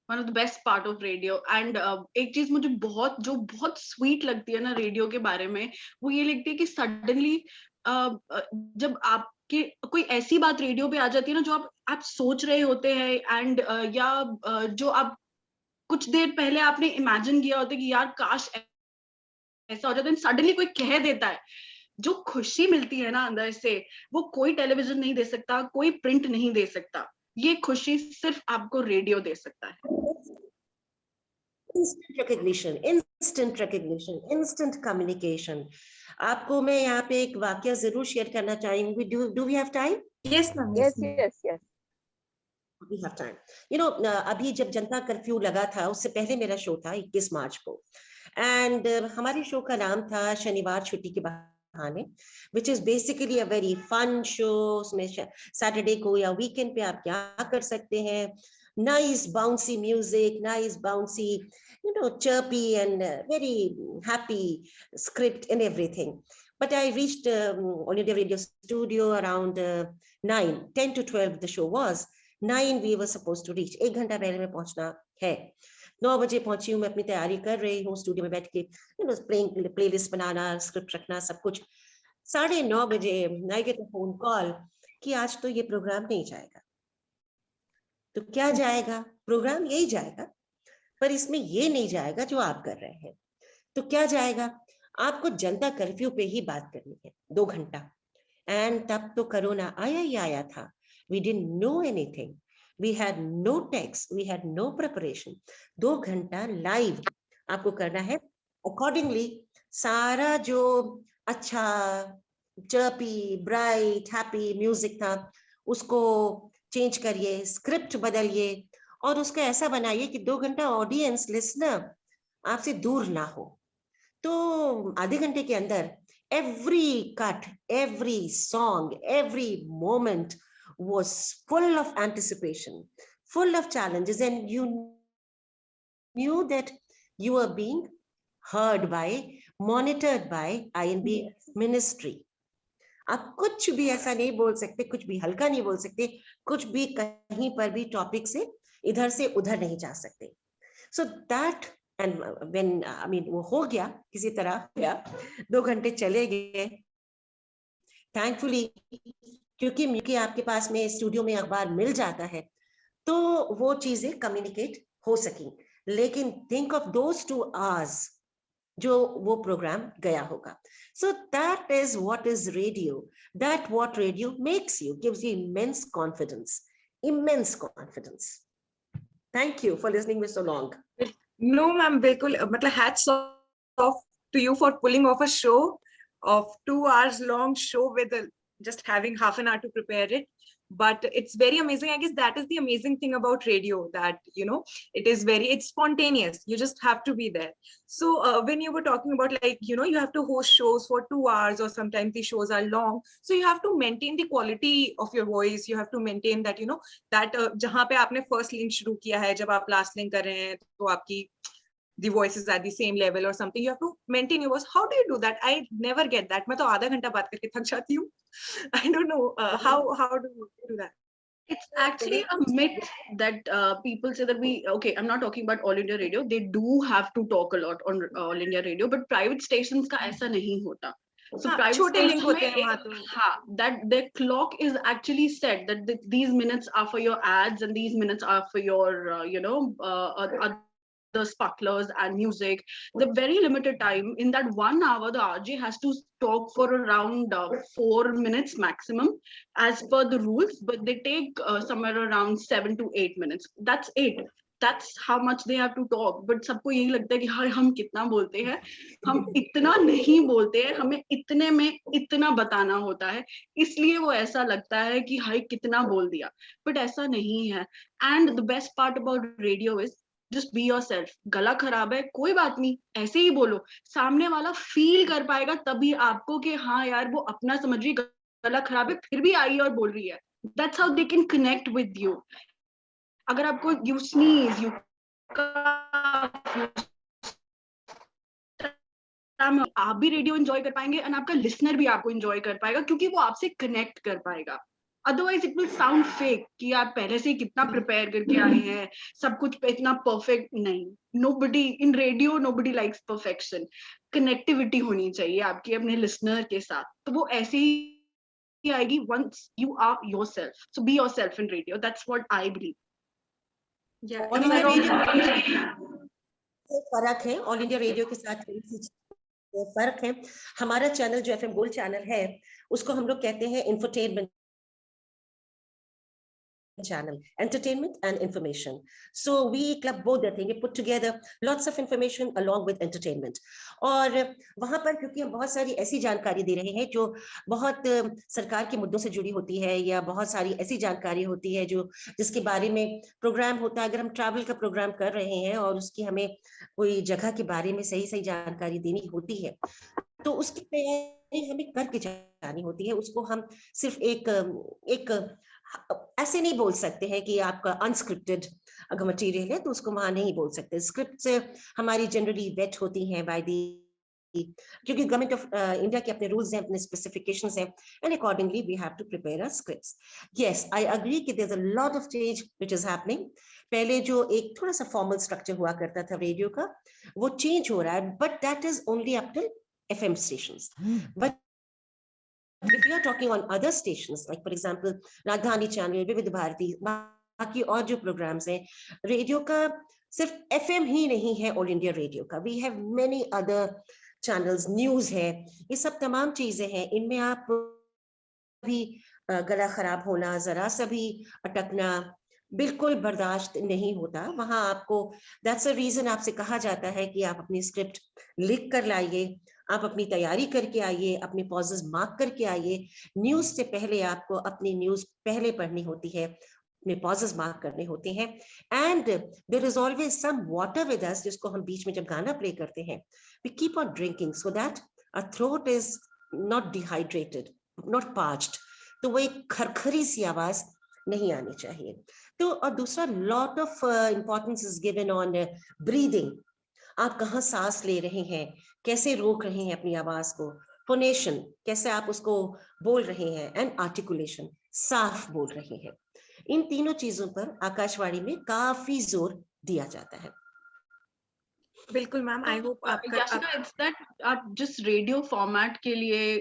One of the best part of radio. And एक चीज मुझे बहुत sweet लगती है ना radio के बारे में, वो ये लगती है कि सडनली जब आपके कोई ऐसी बात रेडियो पे आ जाती है ना जो आप सोच रहे होते हैं, एंड या जो आप कुछ देर पहले आपने इमेजिन किया होता है कि यार काश ऐसा हो जाता है, सडनली कोई कह देता है, जो खुशी मिलती है ना अंदर से, वो कोई टेलीविजन नहीं दे सकता, कोई प्रिंट नहीं दे सकता. ये खुशी सिर्फ आपको रेडियो दे सकता है. Instant recognition, instant communication. आपको मैं यहाँ पे एक वाक्य जरूर शेयर करना चाहूंगी. Do we have time? Yes, ma'am. Yes. We have time. अभी जब जनता कर्फ्यू लगा था, उससे पहले मेरा शो था 21 मार्च को, एंड हमारे शो का नाम था शनिवार छुट्टी के बहाने, which is basically a very fun show. उसमें सैटरडे को या वीकेंड पे आप क्या कर सकते हैं, nice bouncy music, nice bouncy, chirpy and very happy script and everything. But I reached All India Radio studio around 10 to 12 the show was. 9 we were supposed to reach. 1 घंटा पहले में पहुंचना है. 9 बजे पहुंची हूँ, मैं अपनी तैयारी कर रही हूँ स्टूडियो में बैठ के, प्लेलिस्ट बनाना, स्क्रिप्ट रखना, सब कुछ. 9:30 बजे I get a phone call कि आज तो ये प्रोग्राम नहीं जाएगा. तो क्या जाएगा? प्रोग्राम यही जाएगा, पर इसमें ये नहीं जाएगा जो आप कर रहे हैं. तो क्या जाएगा? आपको जनता कर्फ्यू पे ही बात करनी है 2 घंटा. एंड तब तो कोरोना आया ही आया था. We didn't know anything. We had no text, we had no preparation. 2 घंटा लाइव आपको करना है. Accordingly, सारा जो अच्छा chirpy, bright, happy music था, उसको चेंज करिए, स्क्रिप्ट बदलिए और उसको ऐसा बनाइए कि 2 घंटा ऑडियंस लिसनर आपसे दूर ना हो. तो आधे घंटे के अंदर every cut, every song, every moment was full of anticipation, full of challenges, and you knew that you were being heard by, monitored by INB ministry. आप कुछ भी ऐसा नहीं बोल सकते, कुछ भी हल्का नहीं बोल सकते, कुछ भी कहीं पर भी टॉपिक से इधर से उधर नहीं जा सकते. So that, and when I mean वो हो गया, किसी तरह हो गया, 2 घंटे चले गए. Thankfully, क्योंकि आपके पास में स्टूडियो में अखबार मिल जाता है, तो वो चीजें कम्युनिकेट हो सकी. लेकिन think of those 2 hours जो वो प्रोग्राम गया होगा. So that is what is radio. That what radio makes you, gives you immense confidence. Immense confidence. Thank you for listening me so long. No, ma'am, बिल्कुल, मतलब hats off to you for pulling off a show of 2 hours long show with just having half an hour to prepare it. But it's very amazing. I guess that is the amazing thing about radio, that, you know, it's spontaneous. You just have to be there. So when you were talking about, like, you know, you have to host shows for 2 hours, or sometimes the shows are long. So you have to maintain the quality of your voice. You have to maintain that, you know, that जहाँ पे आपने first link शुरू किया है, जब आप last link कर रहे हैं, तो आपकी the voice is at the same level or something. You have to maintain your voice. How do you do that? I never get that. मैं तो आधा घंटा बात करके थक जाती हूँ. I don't know how do you do that? It's actually a myth that people say that I'm not talking about All India Radio. They do have to talk a lot on All India Radio, but private stations का ऐसा नहीं होता. So private छोटे link stations होते में हैं वहाँ तो. that their clock is actually set, that these minutes are for your ads and these minutes are for your the sparklers and music. The very limited time. In that 1 hour, the RJ has to talk for around 4 minutes maximum as per the rules, but they take somewhere around 7 to 8 minutes. That's it. That's how much they have to talk. But सबको यही लगता है कि हाँ हम कितना बोलते हैं, हम इतना नहीं बोलते हैं, हमें इतने में इतना बताना होता है, इसलिए वो ऐसा लगता है कि हाय कितना बोल दिया. But ऐसा नहीं है. And the best part about radio is just be yourself. गला खराब है, कोई बात नहीं, ऐसे ही बोलो. सामने वाला फील कर पाएगा तभी आपको कि हाँ यार वो अपना समझ रही, गला खराब है फिर भी आई और बोल रही है. That's how they can connect with you. अगर आपको you sneeze, you cough, आप भी रेडियो एंजॉय कर पाएंगे और आपका लिसनर भी आपको एंजॉय कर पाएगा, क्योंकि वो आपसे कनेक्ट कर पाएगा. Otherwise it will sound fake कि आप पहले से कितना प्रिपेयर करके आए हैं, सब कुछ इतना परफेक्ट नहीं. Nobody in radio, nobody likes perfection. Connectivity होनी चाहिए आपकी अपने लिसनर के साथ, तो वो ऐसे ही आएगी once you are yourself. So be yourself in radio. That's what I believe. Yeah. All India radio फर्क है, ऑल इंडिया रेडियो के साथ फर्क है. हमारा चैनल जो FM गोल्ड चैनल है, उसको हम लोग कहते हैं infotainment channel, entertainment and information. So we club both the thing, we put together lots of information along with entertainment. और वहां पर क्योंकि हम बहुत सारी ऐसी जानकारी दे रहे हैं जो बहुत सरकार के मुद्दों से जुड़ी होती है, या बहुत सारी ऐसी जानकारी होती है जो जिसके बारे में प्रोग्राम होता है. अगर हम ट्रैवल का प्रोग्राम कर रहे हैं और उसकी हमें कोई जगह के बारे में सही सही जानकारी देनी होती है, तो उसकी तैयारी हमें करके जानी होती है. उसको हम सिर्फ एक ऐसे नहीं बोल सकते हैं कि आपका अनस्क्रिप्टेड अगर मटेरियल है तो उसको वहां नहीं बोल सकते. स्क्रिप्ट्स हमारी जनरली वेट होती हैं बाय दी, क्योंकि गवर्नमेंट ऑफ इंडिया के अपने रूल्स हैं, अपने स्पेसिफिकेशंस हैं, and accordingly we have to prepare our scripts. Yes, I agree कि there is a lot of change which is happening. पहले जो एक थोड़ा सा फॉर्मल स्ट्रक्चर हुआ करता था रेडियो का, वो चेंज हो रहा है, but that is only up till FM stations. But if you are talking on other stations, like for example राजधानी चैनल, विविध भारती, बाकी और जो प्रोग्राम्स हैं, रेडियो का सिर्फ FM ही नहीं है ऑल इंडिया रेडियो का. We have many other channels, news है, ये सब तमाम चीजें हैं. इनमें आप भी गला खराब होना, जरा सा भी अटकना, बिल्कुल बर्दाश्त नहीं होता। वहां आपको दैट्स अ रीजन आपसे कहा जाता है कि आप अपनी स्क्रिप्ट लिख कर लाइए, आप अपनी तैयारी करके आइए, अपने पॉजेस मार्क करके आइए। न्यूज से पहले आपको अपनी न्यूज पहले पढ़नी होती है, अपने पॉजेस मार्क करने होते हैं। And there is always some water with us, जिसको हम बीच में जब गाना प्ले करते हैं, we keep on drinking so that our throat is not dehydrated, not parched. तो वो एक खरखरी सी आवाज नहीं आनी चाहिए। तो और दूसरा, lot of importance is given on breathing. आप कहाँ सांस ले रहे हैं, कैसे रोक रहे हैं अपनी आवाज को, फोनेशन कैसे आप उसको बोल रहे हैं, एंड आर्टिकुलेशन साफ बोल रहे हैं। इन तीनों चीजों पर आकाशवाणी में काफी जोर दिया जाता है। बिल्कुल मैम, आई होप आपका याशिका, इट्स दैट आप जिस रेडियो फॉर्मेट के लिए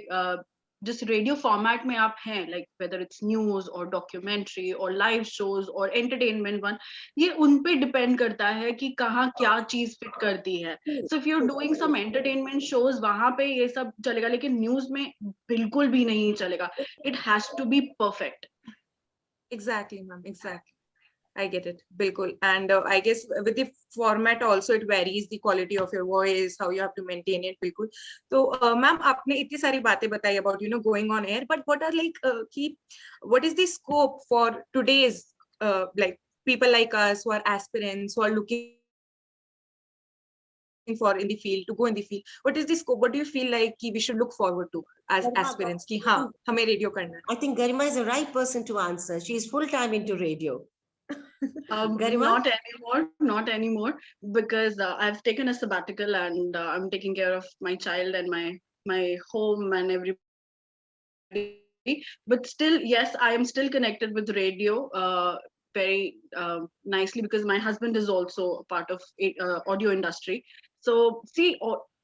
जिस रेडियो फॉर्मेट में आप हैं, लाइक वेदर इट्स न्यूज और डॉक्यूमेंट्री और लाइव शोज और एंटरटेनमेंट वन, ये उन पे डिपेंड करता है कि कहाँ क्या चीज फिट करती है। So if you are doing some entertainment shows, वहां पे ये सब चलेगा, लेकिन न्यूज में बिल्कुल भी नहीं चलेगा। It has to be perfect. Exactly, ma'am. Exactly. I get it. Bilkul. And I guess with the format also it varies the quality of your voice, how you have to maintain it. Bilkul. So, ma'am, आपने इतनी सारी बातें बताई about going on air, but what are what is the scope for today's like people like us who are aspirants, who are looking for in the field, to go in the field? What is the scope? What do you feel like we should look forward to as aspirants? कि हाँ हमें radio करना है. I think Garima is the right person to answer. She is full time into radio. Garima? Not anymore, because I've taken a sabbatical and I'm taking care of my child and my home and everybody. But still, yes, I am still connected with radio very nicely, because my husband is also a part of audio industry. So see,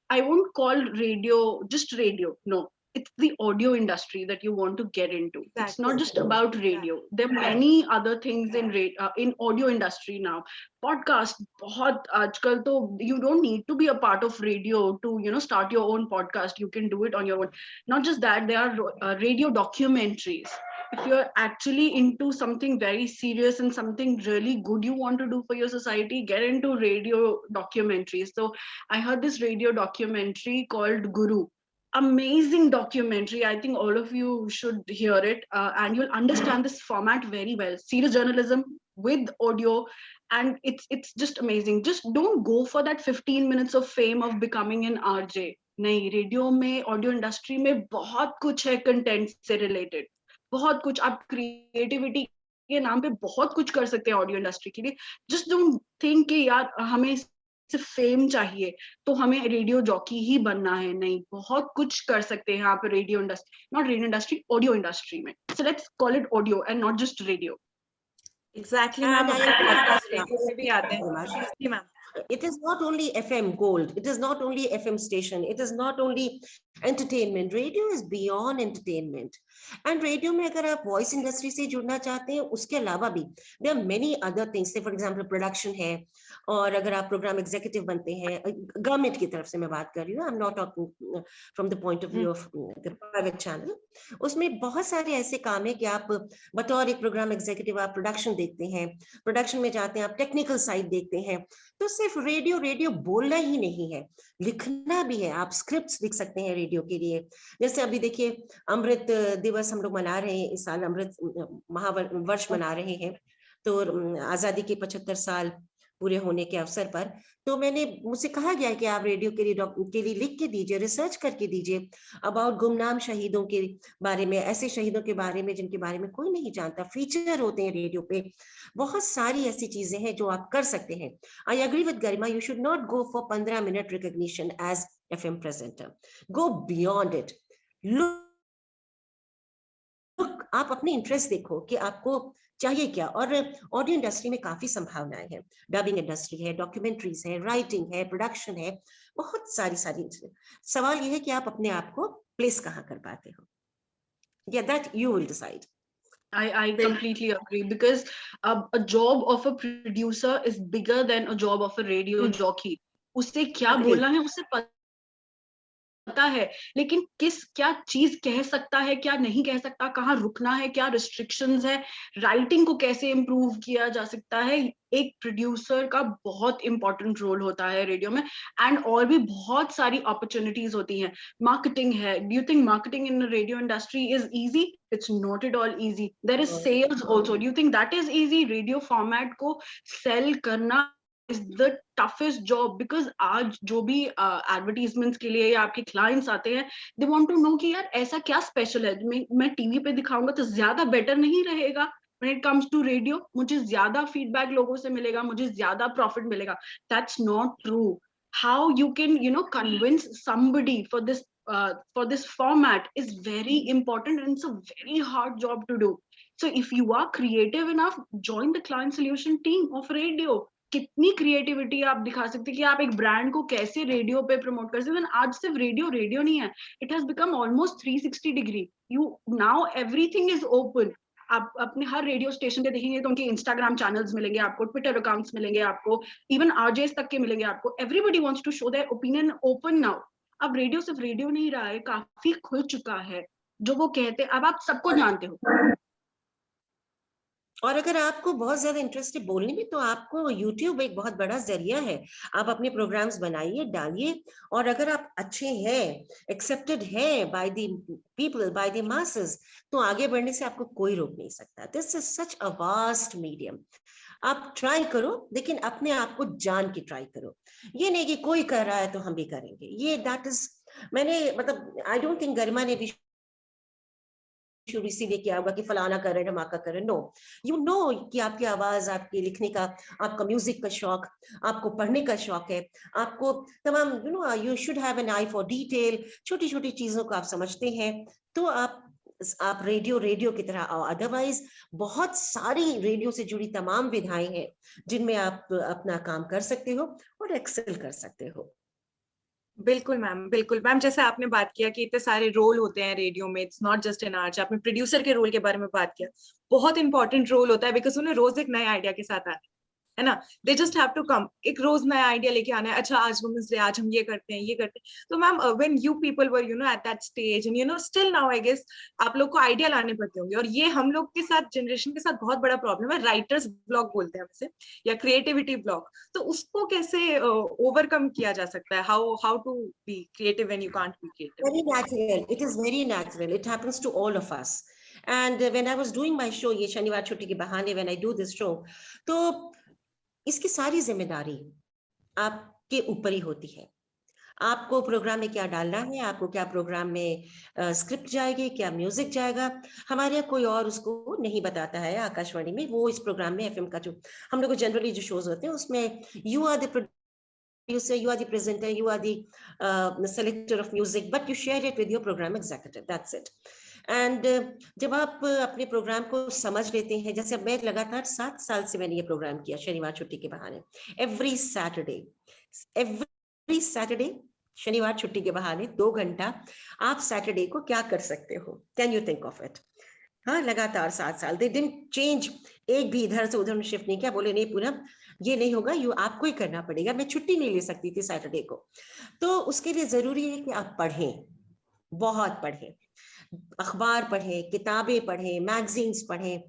I won't call radio just radio. No, it's the audio industry that you want to get into. Exactly. It's not just about radio. There are many other things in audio industry now. Podcast, बहुत आजकल तो you don't need to be a part of radio to start your own podcast. You can do it on your own. Not just that, there are radio documentaries. If you're actually into something very serious and something really good you want to do for your society, get into radio documentaries. So I heard this radio documentary called Guru. Amazing documentary. I think all of you should hear it, and you'll understand this format very well. Serious journalism with audio, and it's just amazing. Just don't go for that 15 minutes of fame of becoming an RJ. नहीं, radio में, audio industry में बहुत कुछ है content से related, बहुत कुछ। आप क्रिएटिविटी के नाम पे बहुत कुछ कर सकते हैं ऑडियो इंडस्ट्री के लिए। जस्ट डोंट थिंक कि यार हमें सिर्फ फेम चाहिए तो हमें रेडियो जॉकी ही बनना है। नहीं, बहुत कुछ कर सकते हैं आप radio industry, not radio industry, audio industry में। So let's call it audio and not just radio. Exactly, ma'am. It is not only FM Gold. It is not only FM station. It is not only entertainment. Radio is beyond entertainment. And radio में अगर आप voice industry से जुड़ना चाहते हैं, उसके अलावा भी there are many other things. Say for example production है, और अगर आप program executive बनते हैं, government की तरफ से मैं बात कर रही हूँ, I'm not talking from the point of view of the private channel. उसमें बहुत सारे ऐसे काम है कि आप बतौर एक program executive आप production देखते हैं, production में जाते हैं, आप technical side देखते हैं। तो सिर्फ रेडियो बोलना ही नहीं है, लिखना भी है। आप स्क्रिप्ट्स लिख सकते हैं रेडियो के लिए। जैसे अभी देखिए अमृत दिवस हम लोग मना रहे हैं, इस साल अमृत महावर्ष मना रहे हैं, तो आजादी के 75 साल पूरे होने के अवसर पर। तो मुझसे कहा गया है कि आप रेडियो के लिए लिख के दीजिए, रिसर्च करके दीजिए अबाउट गुमनाम शहीदों के बारे में, ऐसे शहीदों के बारे में जिनके बारे में कोई नहीं जानता। फीचर होते हैं रेडियो पे, बहुत सारी ऐसी चीजें हैं जो आप कर सकते हैं। I agree with Garima, you should not go for 15 minute recognition as FM presenter, go beyond it. Look, आप अपने इंटरेस्ट देखो कि आपको चाहिए क्या। और ऑडियो इंडस्ट्री में काफी संभावनाएं हैं, डबिंग इंडस्ट्री है, डॉक्यूमेंट्रीज है, राइटिंग है, प्रोडक्शन है, बहुत सारी सवाल ये है कि आप अपने आप को प्लेस कहाँ कर पाते हो। Yeah, that you will decide. I completely agree, because a job of a producer is bigger than a job of a radio jockey. उससे क्या बोलना है, उससे पता है, लेकिन क्या चीज कह सकता है, क्या नहीं कह सकता, कहाँ रुकना है, क्या रिस्ट्रिक्शंस है, राइटिंग को कैसे इम्प्रूव किया जा सकता है, एक प्रोड्यूसर का बहुत इंपॉर्टेंट रोल होता है रेडियो में। एंड और भी बहुत सारी अपॉर्चुनिटीज होती हैं। मार्केटिंग है, do you think marketing in radio industry is easy? It's not at all easy. There is sales also, do you think that is easy? Radio format को सेल करना is the toughest job, because आज जो भी advertisements के लिए या आपके clients आते हैं, दे वांट टू नो कि यार ऐसा क्या स्पेशल है, मैं टीवी पे दिखाऊंगा तो ज्यादा बेटर नहीं रहेगा? when it comes to radio, मुझे ज्यादा फीडबैक लोगों से मिलेगा, मुझे ज्यादा प्रॉफिट मिलेगा? that's not true. how you can convince somebody for this format is very important, and it's a very hard job to do. So if you are creative enough, join the client solution team of radio. कितनी creativity आप दिखा सकते हैं कि आप एक brand को कैसे रेडियो पे प्रमोट कर सकते हैं। आज सिर्फ रेडियो नहीं है, it has become almost 360 degree. You now everything is open. आप अपने हर रेडियो स्टेशन पे देखेंगे तो उनके इंस्टाग्राम चैनल्स मिलेंगे आपको, ट्विटर अकाउंट्स मिलेंगे आपको, इवन आरजेस तक के मिलेंगे आपको। Everybody wants to show their opinion open now. अब रेडियो सिर्फ रेडियो नहीं रहा है, काफी खुल चुका है। जो वो कहते हैं अब आप सबको जानते हो। और अगर आपको बहुत ज्यादा इंटरेस्ट है बोलने में, तो आपको YouTube एक बहुत बड़ा जरिया है। आप अपने प्रोग्राम्स बनाइए, डालिए, और अगर आप अच्छे हैं, एक्सेप्टेड हैं by the people, by the masses, तो आगे बढ़ने से आपको कोई रोक नहीं सकता। This is such a vast medium. आप ट्राई करो, लेकिन अपने आप को जान के ट्राई करो। ये नहीं कि कोई कर रहा है तो हम भी करेंगे। ये दैट इज, मैंने मतलब आई डोंट थिंक गरिमा ने भी शुरू इसीलिए किया होगा कि फलाना कर रहे हैं, धमाका कर रहे हैं। नो, यू नो कि आपकी आवाज, आपके लिखने का, आपका म्यूजिक का शौक, आपको पढ़ने का शौक है, आपको तमाम you should have an I for detail. छोटी छोटी चीजों को आप समझते हैं, तो आप रेडियो की तरह आओ। अदरवाइज बहुत सारी रेडियो से जुड़ी तमाम विधाएं हैं जिनमें आप अपना काम कर सकते हो और एक्सेल कर सकते हो। बिल्कुल मैम, बिल्कुल मैम। जैसे आपने बात किया कि इतने सारे रोल होते हैं रेडियो में, it's not just an art. आपने प्रोड्यूसर के रोल के बारे में बात किया, बहुत इंपॉर्टेंट रोल होता है, बिकॉज उन्हें रोज एक नए आइडिया के साथ आना है ना। They just have to come, एक रोज नया आइडिया लेके आना है। अच्छा आज वुमेन्स डे, आज हम ये करते हैं, ये करते हैं। तो ma'am when you people were at that stage and still now I guess आप लोग को आइडिया लाने पड़ते होंगे। और ये हम लोग के साथ, जनरेशन के साथ बहुत बड़ा प्रॉब्लम है, राइटर्स ब्लॉक बोलते हैं वैसे, या क्रिएटिविटी ब्लॉक। तो उसको कैसे ओवरकम किया जा सकता है? How to be creative when you can't be creative? Very natural. It is very natural. It happens to all of us. And when I was doing my show, ये शनिवार छुट्टी के बहाने, when I do this show, तो इसकी सारी जिम्मेदारी आपके ऊपर ही होती है। आपको प्रोग्राम में क्या डालना है, आपको क्या प्रोग्राम में स्क्रिप्ट जाएगी, क्या म्यूजिक जाएगा। हमारे यहाँ कोई और उसको नहीं बताता है। आकाशवाणी में वो इस प्रोग्राम में एफएम का जो हम लोग जनरली जो शोज होते हैं उसमें you are the producer, you are the presenter, you are the selector of music, but you share it with your program executive. That's it. And जब आप अपने प्रोग्राम को समझ लेते हैं, जैसे अब मैं लगातार 7 साल से मैंने ये प्रोग्राम किया शनिवार छुट्टी के बहाने, एवरी सैटरडे शनिवार छुट्टी के बहाने 2 घंटा आप सैटरडे को क्या कर सकते हो? Can you think of it? हाँ, लगातार 7 साल। दे डिडंट चेंज, एक भी इधर से उधर शिफ्ट नहीं किया। बोले नहीं पूनम ये नहीं होगा, आपको ही करना पड़ेगा। मैं छुट्टी नहीं ले सकती थी सैटरडे को। तो उसके लिए जरूरी है कि आप पढ़ें, बहुत पढ़ें, अखबार पढ़ें, किताबें पढ़ें, मैगजीन्स पढ़ें,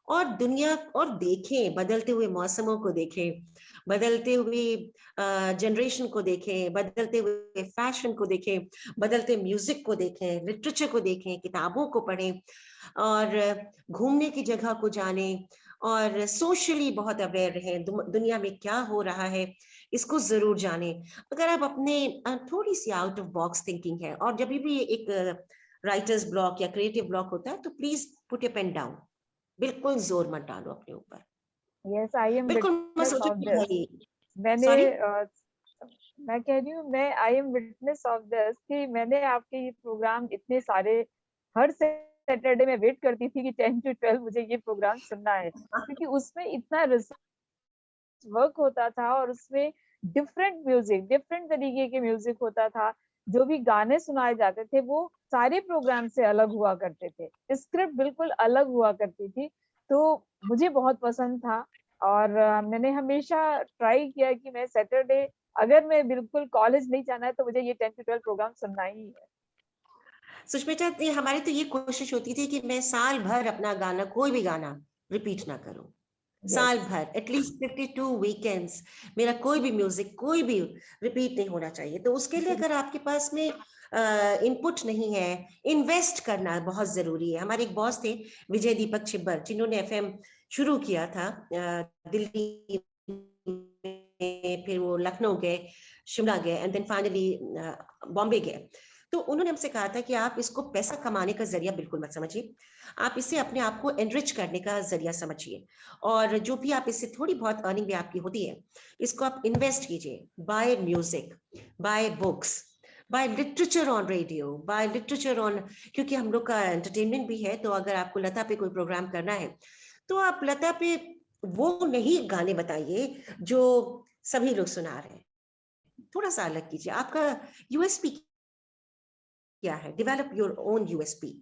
और दुनिया और देखें, बदलते हुए मौसमों को देखें, बदलते हुए जनरेशन को देखें, बदलते हुए फैशन को देखें, बदलते म्यूजिक को देखें, लिटरेचर को देखें, किताबों को पढ़ें, और घूमने की जगह को जानें, और सोशली बहुत अवेयर रहें, दुनिया में क्या हो रहा है इसको जरूर जानें। अगर आप अपने थोड़ी सी आउट ऑफ बॉक्स थिंकिंग है, और जब भी एक राइटर्स ब्लॉक या क्रिएटिव ब्लॉक होता है, तो please put your pen down. बिल्कुल जोर मत डालो अपने ऊपर। यस, आई एम बिल्कुल मत सोचो कि मैं कह रही हूँ, मैं I am witness of this कि मैंने आपके ये प्रोग्राम इतने सारे, हर सैटरडे में वेट करती थी कि 10 to 12 मुझे ये प्रोग्राम सुनना है, क्योंकि उसमें इतना रिसर्च वर्क होता था, और उसमें डिफरेंट म्यूजिक, डिफरेंट तरीके के म्यूजिक होता था। जो भी गाने सुनाए जाते थे वो सारे प्रोग्राम से अलग हुआ करते थे, स्क्रिप्ट बिल्कुल अलग हुआ करती थी। तो मुझे बहुत पसंद था, और मैंने हमेशा ट्राई किया कि मैं सैटरडे अगर मैं बिल्कुल कॉलेज नहीं जाना है तो मुझे ये 10 to 12 प्रोग्राम सुनना ही है। सुष्मिता, हमारी तो ये कोशिश होती थी कि मैं साल भर अपना गाना, कोई भी गाना रिपीट ना करूं। साल भर एटलीस्ट 52 वीकेंड्स मेरा कोई भी म्यूजिक, कोई भी रिपीट नहीं होना चाहिए। तो उसके लिए अगर आपके पास में इनपुट नहीं है, इन्वेस्ट करना बहुत जरूरी है। हमारे एक बॉस थे विजय दीपक छिब्बर, जिन्होंने एफएम शुरू किया था दिल्ली में, फिर वो लखनऊ गए, शिमला गए, एंड देन फाइनली बॉम्बे गए। तो उन्होंने हमसे कहा था कि आप इसको पैसा कमाने का जरिया बिल्कुल मत समझिए, आप इसे अपने आप को एनरिच करने का जरिया समझिए, और जो भी आप इससे थोड़ी बहुत अर्निंग भी आपकी होती है, इसको आप इन्वेस्ट कीजिए। By music, by books, by literature on radio, by literature on, क्योंकि हम लोग का एंटरटेनमेंट भी है। तो अगर आपको लता पे कोई प्रोग्राम करना है तो आप लता पे वो नहीं गाने बताइए जो सभी लोग सुना रहे हैं, थोड़ा सा अलग कीजिए। आपका यूएसपी क्या है, डेवलप योर ओन यूएसपी।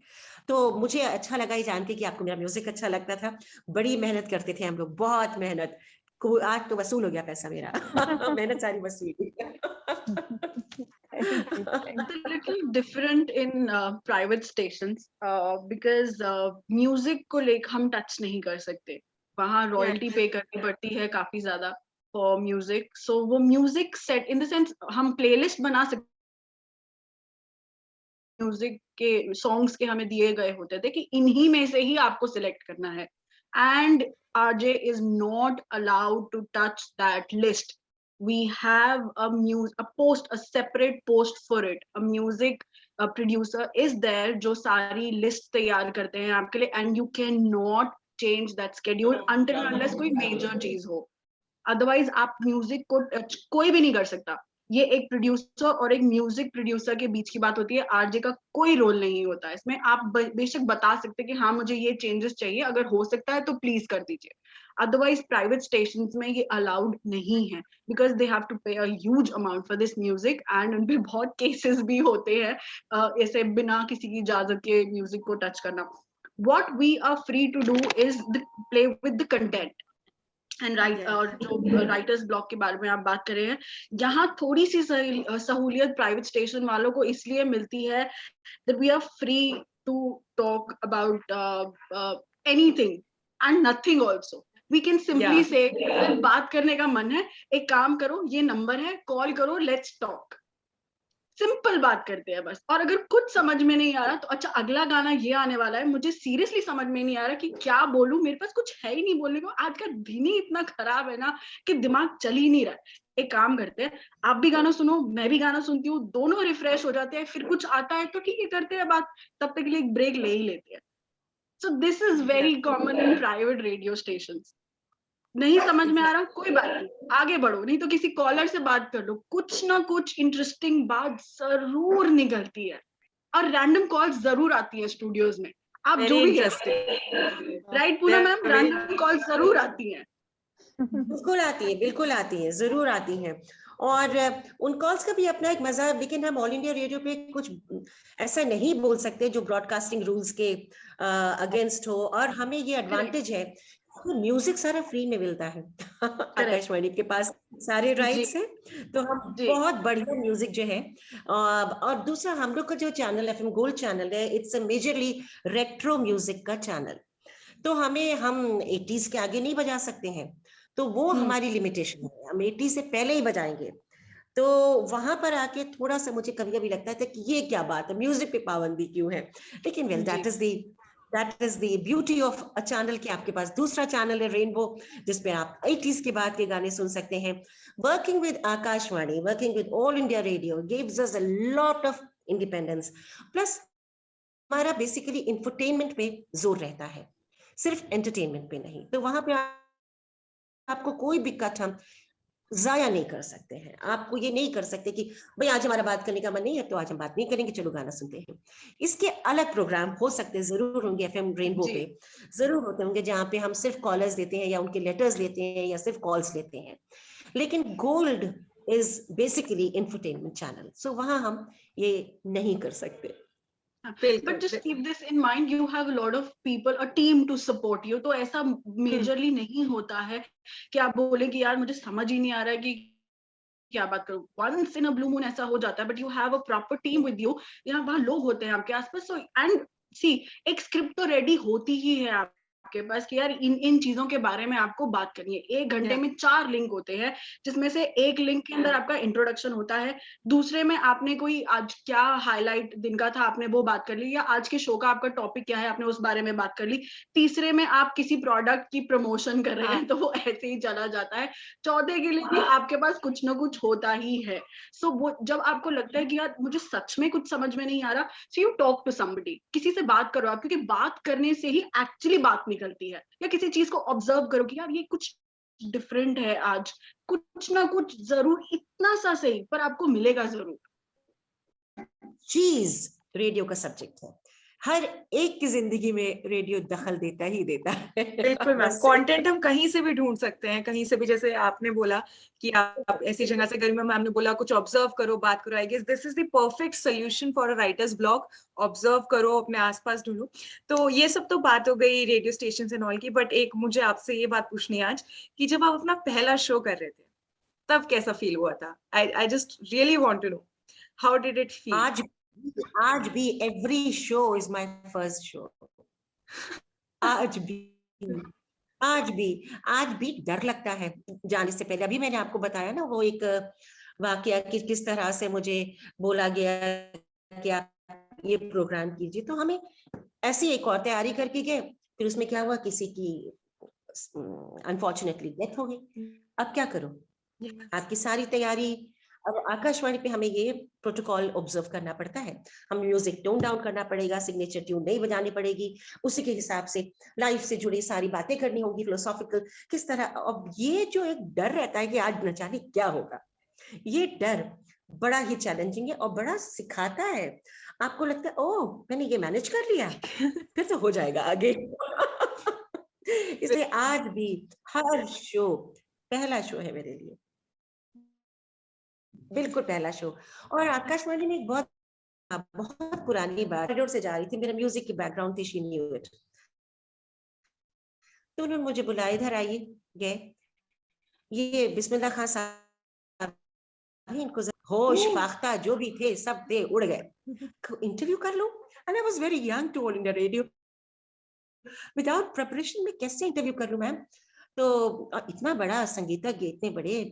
तो मुझे अच्छा लगा ये जान के कि आपको मेरा म्यूजिक अच्छा लगता था। बड़ी मेहनत करते थे हम लोग, बहुत मेहनत। आज तो वसूल हो गया पैसा मेरा। मेहनत सारी वसूल। It's a little different in private stations because music को लेकर हम टच नहीं कर सकते, वहाँ रॉयल्टी पे करनी पड़ती है काफी ज्यादा फॉर म्यूजिक। सो वो music set in the sense हम प्लेलिस्ट बना सकते, म्यूजिक के सॉन्ग्स के हमें दिए गए होते थे कि इन्हीं में से ही आपको सिलेक्ट करना है, and RJ is not allowed to touch that list. We have a separate post for it. A music producer is there जो सारी लिस्ट तैयार करते हैं आपके लिए, and you cannot change that schedule until unless कोई major चीज हो, अदरवाइज आप म्यूजिक को टच कोई भी नहीं कर सकता। ये एक प्रोड्यूसर और एक म्यूजिक प्रोड्यूसर के बीच की बात होती है, आरजे का कोई रोल नहीं होता है इसमें। आप बेशक बता सकते कि हाँ मुझे ये चेंजेस चाहिए, अगर हो सकता है तो प्लीज कर दीजिए, अदरवाइज प्राइवेट स्टेशंस में ये अलाउड नहीं है, बिकॉज दे हैव टू पे a huge amount for this music, and उनपे बहुत केसेस भी होते हैं ऐसे बिना किसी की इजाजत के म्यूजिक को टच करना। What we are free to do is play with the content and right, और जो राइटर्स ब्लॉक के बारे में आप बात कर रहे हैं, यहाँ थोड़ी सी सहूलियत प्राइवेट स्टेशन वालों को इसलिए मिलती है that we are free to talk about anything and nothing also. We can simply say अगर बात करने का मन है, एक काम करो, ये नंबर है, कॉल करो, लेट्स टॉक। सिंपल बात करते हैं बस। और अगर कुछ समझ में नहीं आ रहा तो अच्छा अगला गाना ये आने वाला है, मुझे सीरियसली समझ में नहीं आ रहा कि क्या बोलूं, मेरे पास कुछ है ही नहीं बोलने को, आज का दिन ही इतना खराब है ना कि दिमाग चल ही नहीं रहा है। एक काम करते हैं, आप भी गाना सुनो, मैं भी गाना सुनती हूँ, दोनों रिफ्रेश हो जाते हैं, फिर कुछ आता है तो ठीक है करते हैं बात, तब तक के लिए एक ब्रेक ले ही लेते हैं। So this is very common in private radio station. नहीं समझ में आ रहा, कोई बात नहीं, आगे बढ़ो, नहीं तो किसी कॉलर से बात कर लो, कुछ ना कुछ इंटरेस्टिंग बात जरूर निकलती है, और रैंडम कॉल्स जरूर आती है स्टूडियोज में। आप जो भी right Poonam ma'am, random calls जरूर आती हैं। बिल्कुल आती है, बिल्कुल आती है, जरूर आती है। और उन कॉल्स का भी अपना एक मजा है, लेकिन हम ऑल इंडिया रेडियो पे कुछ ऐसा नहीं बोल सकते जो ब्रॉडकास्टिंग रूल्स के अगेंस्ट हो, और हमें ये एडवांटेज है तो म्यूजिक सारा फ्री में मिलता है। आकाशवाणी के पास सारे राइट्स हैं, तो हम बहुत बढ़िया म्यूजिक जो है। और दूसरा हम लोग का जो चैनल एफएम गोल्ड चैनल है, it's a majorly retro music का चैनल, तो हम 80s के आगे नहीं बजा सकते हैं, तो वो हमारी लिमिटेशन है, हम 80 से पहले ही बजाएंगे। तो वहां पर आके थोड़ा सा मुझे कभी कभी लगता था कि ये क्या बात है, म्यूजिक पे पाबंदी क्यों है, लेकिन well that is the beauty of a channel कि आपके पास दूसरा चैनल है रेनबो, जिसपे आप 80s के बाद के गाने सुन सकते हैं। Working with Akashvani, working with all India radio gives us a lot of independence, plus हमारा बेसिकली इंफरटेनमेंट पे जोर रहता है, सिर्फ एंटरटेनमेंट पे नहीं। तो वहां पे आपको कोई भी कट हम जाया नहीं कर सकते हैं। आपको ये नहीं कर सकते कि भाई आज हमारा बात करने का मन नहीं है तो आज हम बात नहीं करेंगे, चलो गाना सुनते हैं। इसके अलग प्रोग्राम हो सकते हैं, जरूर होंगे एफएम रेनबो पे, जरूर होते होंगे जहाँ पे हम सिर्फ कॉलर्स लेते हैं या उनके लेटर्स लेते हैं या सिर्फ कॉल्स लेते हैं, लेकिन gold is basically infotainment channel, so वहां हम ये नहीं कर सकते। But just keep this in mind, you have a lot of people, a team to support you, तो ऐसा मेजरली नहीं होता है कि आप बोले कि यार मुझे समझ ही नहीं आ रहा है कि क्या बात करूं, once in a blue moon ऐसा हो जाता है, but you have a proper team with you, या वहां लोग होते हैं आपके आसपास। सो एंड सी, एक स्क्रिप्ट तो रेडी होती ही है आपके पास कि यार इन इन चीजों के बारे में आपको बात करनी है। 1 घंटे में 4 लिंक होते हैं, जिसमें से एक लिंक के अंदर आपका इंट्रोडक्शन होता है, दूसरे में आपने कोई आज क्या हाईलाइट दिन का था आपने वो बात कर ली, या आज के शो का आपका टॉपिक क्या है आपने उस बारे में बात कर ली, तीसरे में आप किसी प्रोडक्ट की प्रमोशन कर रहे हैं तो वो ऐसे ही चला जाता है, चौथे के लिए भी आपके पास कुछ ना कुछ होता ही है। सो वो जब आपको लगता है कि यार मुझे सच में कुछ समझ में नहीं आ रहा, so you talk to somebody, किसी से बात करो आप, क्योंकि बात करने से ही एक्चुअली बात निकलती है। या किसी चीज को ऑब्जर्व करो कि यार ये कुछ डिफरेंट है आज, कुछ ना कुछ जरूर, इतना सा सही पर आपको मिलेगा जरूर। चीज रेडियो का सब्जेक्ट है, हर एक की जिंदगी में रेडियो दखल देता ही देता है। बिल्कुल मैम, कंटेंट हम कहीं से भी ढूंढ सकते हैं, कहीं से भी, जैसे आपने बोला कि आप ऐसी जगह से, गरिमा मैम ने बोला कुछ ऑब्जर्व करो, बात करो। I guess this is the perfect solution for a writer's blog. Observe करो, अपने आसपास ढूंढो। तो ये सब तो बात हो गई रेडियो स्टेशन एंड ऑल की, बट एक मुझे आपसे ये बात पूछनी है आज कि जब आप अपना पहला शो कर रहे थे तब कैसा फील हुआ था? I just really want to know how did it feel? आज भी every show is my first show. आज भी डर लगता है जाने से पहले। अभी मैंने आपको बताया ना वो एक वाकया कि किस तरह से मुझे बोला गया कि आप ये प्रोग्राम कीजिए, तो हमें ऐसी एक और तैयारी करके गए, फिर उसमें क्या हुआ, किसी की अनफॉर्चुनेटली डेथ हो गई। अब क्या करो, आपकी सारी तैयारी। अब आकाशवाणी पे हमें ये प्रोटोकॉल ऑब्जर्व करना पड़ता है, हम म्यूजिक टोन डाउन करना पड़ेगा, सिग्नेचर ट्यून नहीं बजानी पड़ेगी, उसी के हिसाब से लाइफ से जुड़ी सारी बातें करनी होगी, फिलोसॉफिकल किस तरह। अब ये जो एक डर रहता है कि आज न जाने क्या होगा, ये डर बड़ा ही चैलेंजिंग है और बड़ा सिखाता है। आपको लगता है ओह मैंने ये मैनेज कर लिया, फिर तो हो जाएगा आगे। इसलिए आज भी हर शो पहला शो है मेरे लिए, बिल्कुल पहला शो। और आकाशवाणी में एक बहुत पुरानी बात, कॉरिडोर से जा रही थी, मेरा म्यूजिक की बैकग्राउंड थी, शी न्यू इट, तो उन्होंने मुझे बुलाया, इधर आइए। गए, ये बिस्मिल्लाह खान साहब, इनको होश फाख्ता जो भी थे सब थे, उड़ गए, इंटरव्यू कर लो। And I was very young to in the radio, without preparation में कैसे इंटरव्यू कर लूं मैम। तो इतना बड़ा संगीतज्ञ, इतने बड़े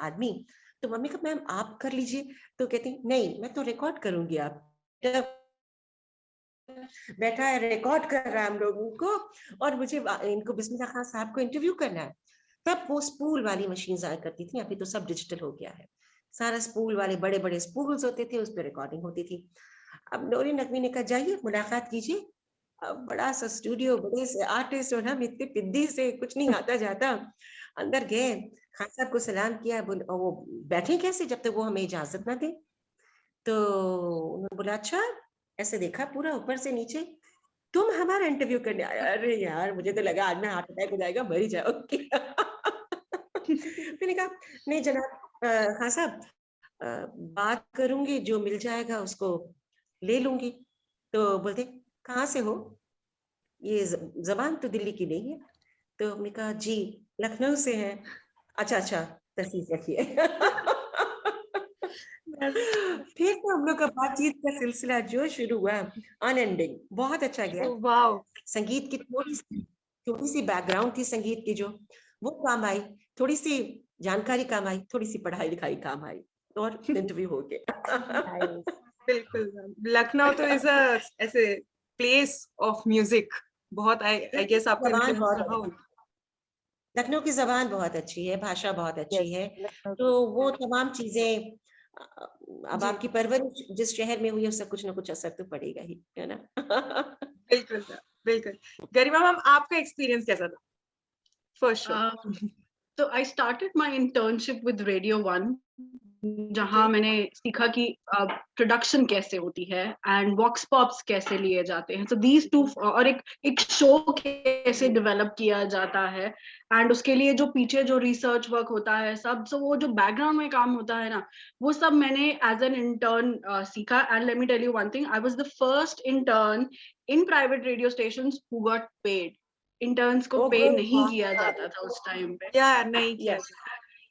आदमी, तो मम्मी का मैम आप कर लीजिए, तो कहती नहीं मैं तो रिकॉर्ड करूंगी। आप बैठा है रिकॉर्ड कर रहा है हम लोगों को, और मुझे इनको बिस्मिल्लाह खान साहब को इंटरव्यू करना है। तब वो स्पूल वाली मशीन आया करती थी, अभी तो सब डिजिटल हो गया है, सारा स्पूल वाले बड़े बड़े स्पूल्स होते थे, उस पर रिकॉर्डिंग होती थी। अब नूरी नकवी ने कहा जाइए मुलाकात कीजिए। अब बड़ा सा स्टूडियो, बड़े से आर्टिस्ट, और हम इतने पिद्दी से कुछ नहीं आता जाता। अंदर गए, खान साहब को सलाम किया, वो बैठे कैसे जब तक वो हमें इजाजत ना दे। तो उन्होंने बोला अच्छा, ऐसे देखा पूरा ऊपर से नीचे, तुम हमारा इंटरव्यू करने आया। अरे यार मुझे तो लगा आज मैं हार्ट अटैक हो जाएगा, मर ही जाओगी। मैंने कहा नहीं जनाब खान साहब, बात करूंगी, जो मिल जाएगा उसको ले लूंगी। तो बोलते कहाँ से हो, ये जबान तो दिल्ली की नहीं है। तो हमने कहा जी लखनऊ से है। अच्छा अच्छा तशरीफ रखिए। फिर तो हम लोग का बातचीत का सिलसिला जो शुरू हुआ, अनएंडिंग, बहुत अच्छा गया। वाओ, संगीत की थोड़ी सी बैकग्राउंड थी संगीत की, जो वो काम आई, थोड़ी सी जानकारी काम आई, थोड़ी सी पढ़ाई लिखाई काम आई, और इंटरव्यू हो गया। बिल्कुल। लखनऊ तो इज ऐसे प्लेस ऑफ म्यूजिक, बहुत आई गेस आपको इन्फ्लुएंस रहा होगा। लखनऊ की जबान बहुत अच्छी है, भाषा बहुत अच्छी है, तो वो तमाम चीजें, अब आपकी परवरिश जिस शहर में हुई है उससे कुछ ना कुछ असर तो पड़ेगा ही, है ना। बिल्कुल बिल्कुल। गरिमा मैम आपका एक्सपीरियंस कैसा था फर्स्ट शो? तो I started my internship with radio 1, जहां मैंने सीखा कि प्रोडक्शन कैसे होती है एंड वॉक्स पॉप्स कैसे लिए जाते हैं, सो दीज टू, और एक शो कैसे डेवलप किया जाता है, एंड उसके लिए जो पीछे जो रिसर्च वर्क होता है सब, सो वो जो बैकग्राउंड में काम होता है ना, वो सब मैंने एज एन इंटर्न सीखा। And let me tell you one thing, I was the first intern in private radio stations who got paid. Interns को पे नहीं किया जाता था उस टाइम पे। या नहीं किया।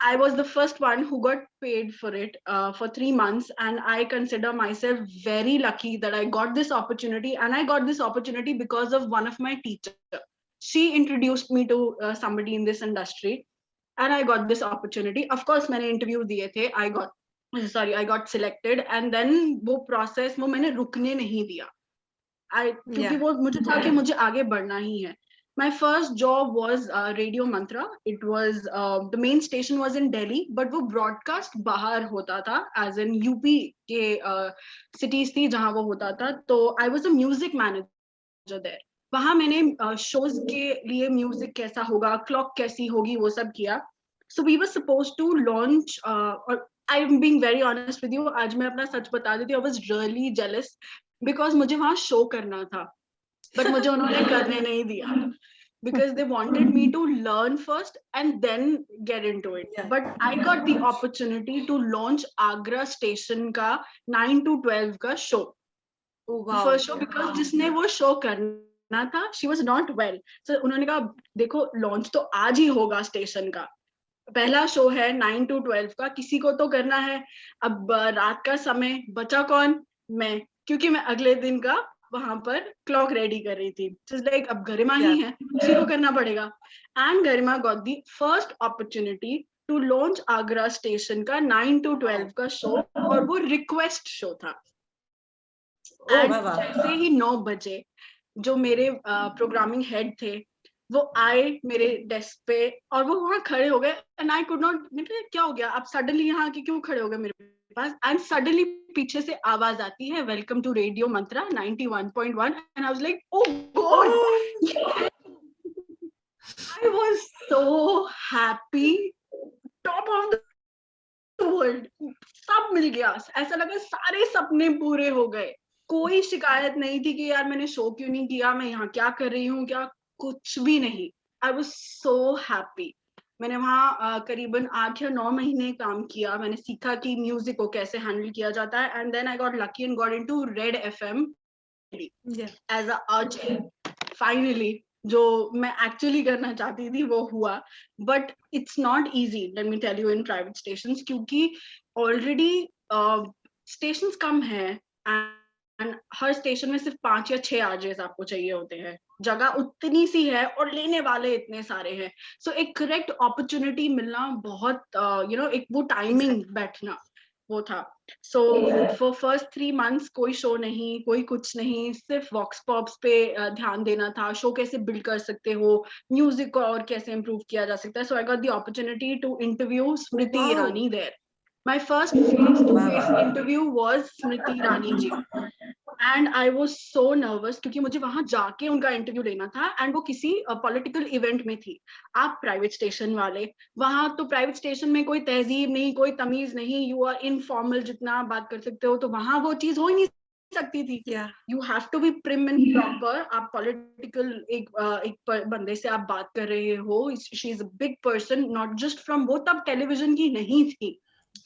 I was the first one who got paid for it for 3 months, and I consider myself very lucky that I got this opportunity, and I got this opportunity because of one of my teachers. She introduced me to somebody in this industry, and I got this opportunity. Of course, मैंने interview दिए थे. I got selected, and then वो process वो मैंने रुकने नहीं दिया. क्योंकि वो मुझे था कि मुझे आगे बढ़ना ही है. My first job was Radio Mantra. It was the main station was in Delhi, but वो broadcast बाहर होता था, as in UP के cities थी जहाँ वो होता था. तो I was a music manager there. वहाँ मैंने shows के लिए music कैसा होगा, clock कैसी होगी, वो सब किया. So we were supposed to launch. Or I'm being very honest with you. आज मैं अपना सच बता देती हूँ. I was really jealous because मुझे वहाँ show करना था, but मुझे उन्होंने करने नहीं दिया. Because they wanted me to learn first and then get into it. Yeah. But I got the opportunity to launch Agra station का 9 to 12 का show. Oh, wow. First show, because जिसने वो show करना था, she was not well. So उन्होंने कहा देखो launch तो आज ही होगा station का. पहला शो है 9 to 12 का, किसी को तो करना है. अब रात का समय बचा कौन? मैं, क्योंकि मैं अगले दिन का वहां पर क्लॉक रेडी कर रही थी. लाइक अब गरिमा ही है, उसी को करना पड़ेगा. And Garima got the first opportunity to launch Agra station का 9 to 12 का शो, और वो रिक्वेस्ट शो था. एंड जैसे ही 9 बजे जो मेरे प्रोग्रामिंग हेड थे वो आए मेरे डेस्क पे, और वो वहां खड़े हो गए. एंड आई कुड नॉट, क्या हो गया आप सडनली यहाँ के क्यों खड़े हो गए मेरे पास? एंड सडनली पीछे से आवाज आती है, welcome to radio Mantra 91.1. And I was like oh God, I was so happy, top of the world. सब मिल गया, ऐसा लगा सारे सपने पूरे हो गए. कोई शिकायत नहीं थी कि यार मैंने शो क्यों नहीं किया, मैं यहाँ क्या कर रही हूँ, क्या, कुछ भी नहीं. आई वाज सो हैप्पी. मैंने वहाँ करीबन 8 या 9 महीने काम किया. मैंने सीखा कि म्यूजिक को कैसे हैंडल किया जाता है. And then I got lucky and got into Red FM as a RJ. Finally जो मैं एक्चुअली करना चाहती थी वो हुआ. But it's not easy, let me tell you, in private stations, क्योंकि ऑलरेडी स्टेशंस कम है एंड हर स्टेशन में सिर्फ 5 या 6 आरजेस आपको चाहिए होते हैं. जगह उतनी सी है और लेने वाले इतने सारे हैं. सो एक करेक्ट अपॉर्चुनिटी मिलना बहुत एक वो टाइमिंग बैठना वो था. सो फॉर फर्स्ट 3 months कोई शो नहीं, कोई कुछ नहीं, सिर्फ वॉक्स पॉप्स पे ध्यान देना था. शो कैसे बिल्ड कर सकते हो, म्यूजिक को और कैसे इम्प्रूव किया जा सकता है. So I got the opportunity to interview Smriti Irani there. My first face-to-face interview was Smriti Irani ji. And I was so nervous क्योंकि मुझे वहां जाके उनका इंटरव्यू लेना था. एंड वो किसी पॉलिटिकल इवेंट में थी. आप प्राइवेट स्टेशन वाले, वहां तो प्राइवेट स्टेशन में कोई तहजीब नहीं, कोई तमीज नहीं, यू आर इनफॉर्मल, जितना आप बात कर सकते हो. तो वहां वो चीज हो ही नहीं सकती थी. You have to be prim and proper. आप पॉलिटिकल एक बंदे से आप बात कर रहे हो. She is a big person, not just from, वो तब टेलीविजन की नहीं थी.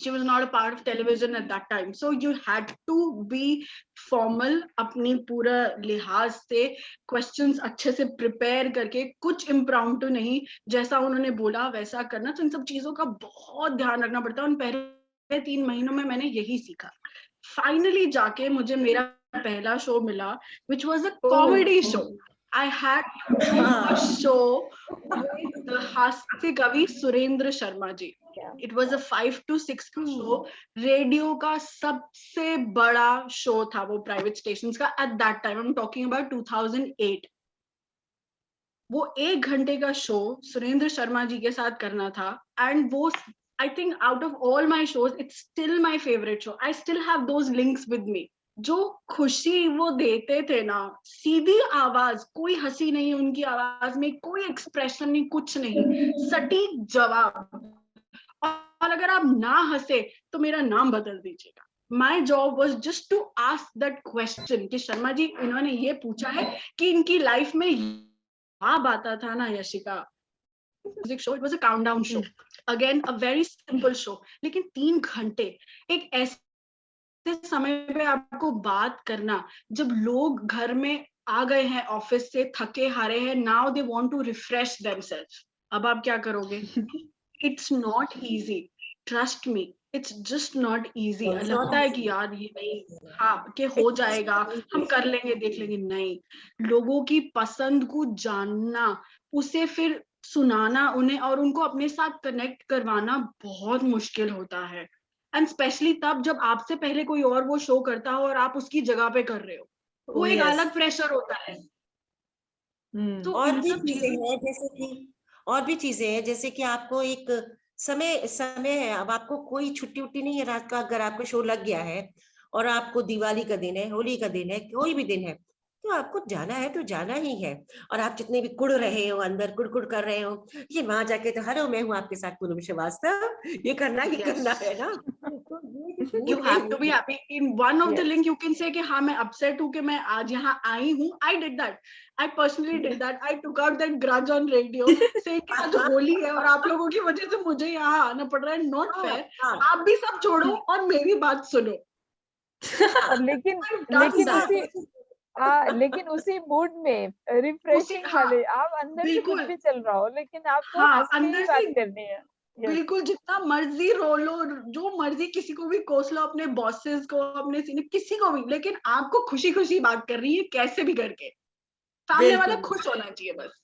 She was not a part of television at that time. So you had to be formal, अपनी पूरा लिहाज से questions अच्छे से prepare करके, कुछ impromptu नहीं, जैसा उन्होंने बोला वैसा करना. तो इन सब चीजों का बहुत ध्यान रखना पड़ता है. उन पहले 3 महीनों में मैंने यही सीखा. फाइनली जाके मुझे मेरा पहला शो मिला, which was a comedy show. I had a show with the हास्य कवि Surendra Sharma ji. It was a 5 to 6 का शो. रेडियो का सबसे बड़ा शो था वो प्राइवेट स्टेशंस का at that time. I'm talking about 2008. वो 1 घंटे का शो सुरेंद्र शर्मा जी के साथ करना था. And वो, I think out of all my shows, it's still my favorite show. I still have those links with me. जो खुशी वो देते थे ना, सीधी आवाज, कोई हंसी नहीं उनकी आवाज में, कोई एक्सप्रेशन नहीं, कुछ नहीं, सटीक जवाब. और अगर आप ना हंसे तो मेरा नाम बदल दीजिएगा. My job was just to ask that question कि शर्मा जी इन्होंने ये पूछा है कि इनकी लाइफ में अब आता था ना Yashika. Music show, it was a countdown show. Again a very simple show, लेकिन 3 घंटे एक ऐसे समय पे आपको बात करना, जब लोग घर में आ गए हैं ऑफिस से, थके हारे हैं, now they want to refresh themselves. अब आप क्या करोगे? It's not easy, trust me, it's just not easy. It's not लगता है easy. कि यार ये नहीं, हाँ कि हो जाएगा, हम कर लेंगे, देख लेंगे, नहीं। लोगों की पसंद को जानना, उसे फिर सुनाना उन्हें और उनको अपने साथ कनेक्ट करवाना बहुत मुश्किल होता है। एंड स्पेशली तब जब आपसे पहले कोई और वो शो करता हो और आप उसकी जगह पे कर रहे हो, वो एक अलग प्रेशर होता है। तो और इन भी सब चीजें चीजों हैं जैसे कि और भी चीजें हैं जैसे कि आपको एक समय समय है, अब आपको कोई छुट्टी उट्टी नहीं है रात का, अगर आपका शो लग गया है और आपको दिवाली का दिन है, होली का दिन है, कोई भी दिन है, तो आपको जाना है तो जाना ही है। और आप जितने भी कुड़ रहे हो, अंदर कुड़ कर रहे हो, ये वहां जाके तो हेलो मैं हूँ आपके साथ पूनम श्रीवास्तव, ये करना ही करना है ना। तो ये you झूठ have नहीं to be है। happy in one of the Yes. link you can say कि हाँ मैं upset हूँ कि मैं आज यहाँ आई हूँ। I did that, I personally did that, I took out that grudge on radio saying कि आज होली है और आप लोगों की वजह से मुझे यहाँ आना पड़ रहा है, not fair। आप भी सब छोड़ो और मेरी बात सुनो। और लेकिन I've done that। लेकिन उसी मूड में उसी, रिफ्रेशिंग हाँ वाले, आप अंदर से कुछ बिल्कुल, भी चल रहा हो लेकिन आपको हाँ हंस के ही अंदर बात से करनी है। Yes. बिल्कुल जितना मर्जी रो लो, जो मर्जी किसी को भी कोस लो, अपने बॉसेस को, अपने सीनियर, किसी को भी, लेकिन आपको खुशी खुशी बात कर रही है कैसे भी करके, सामने वाला खुश होना चाहिए बस।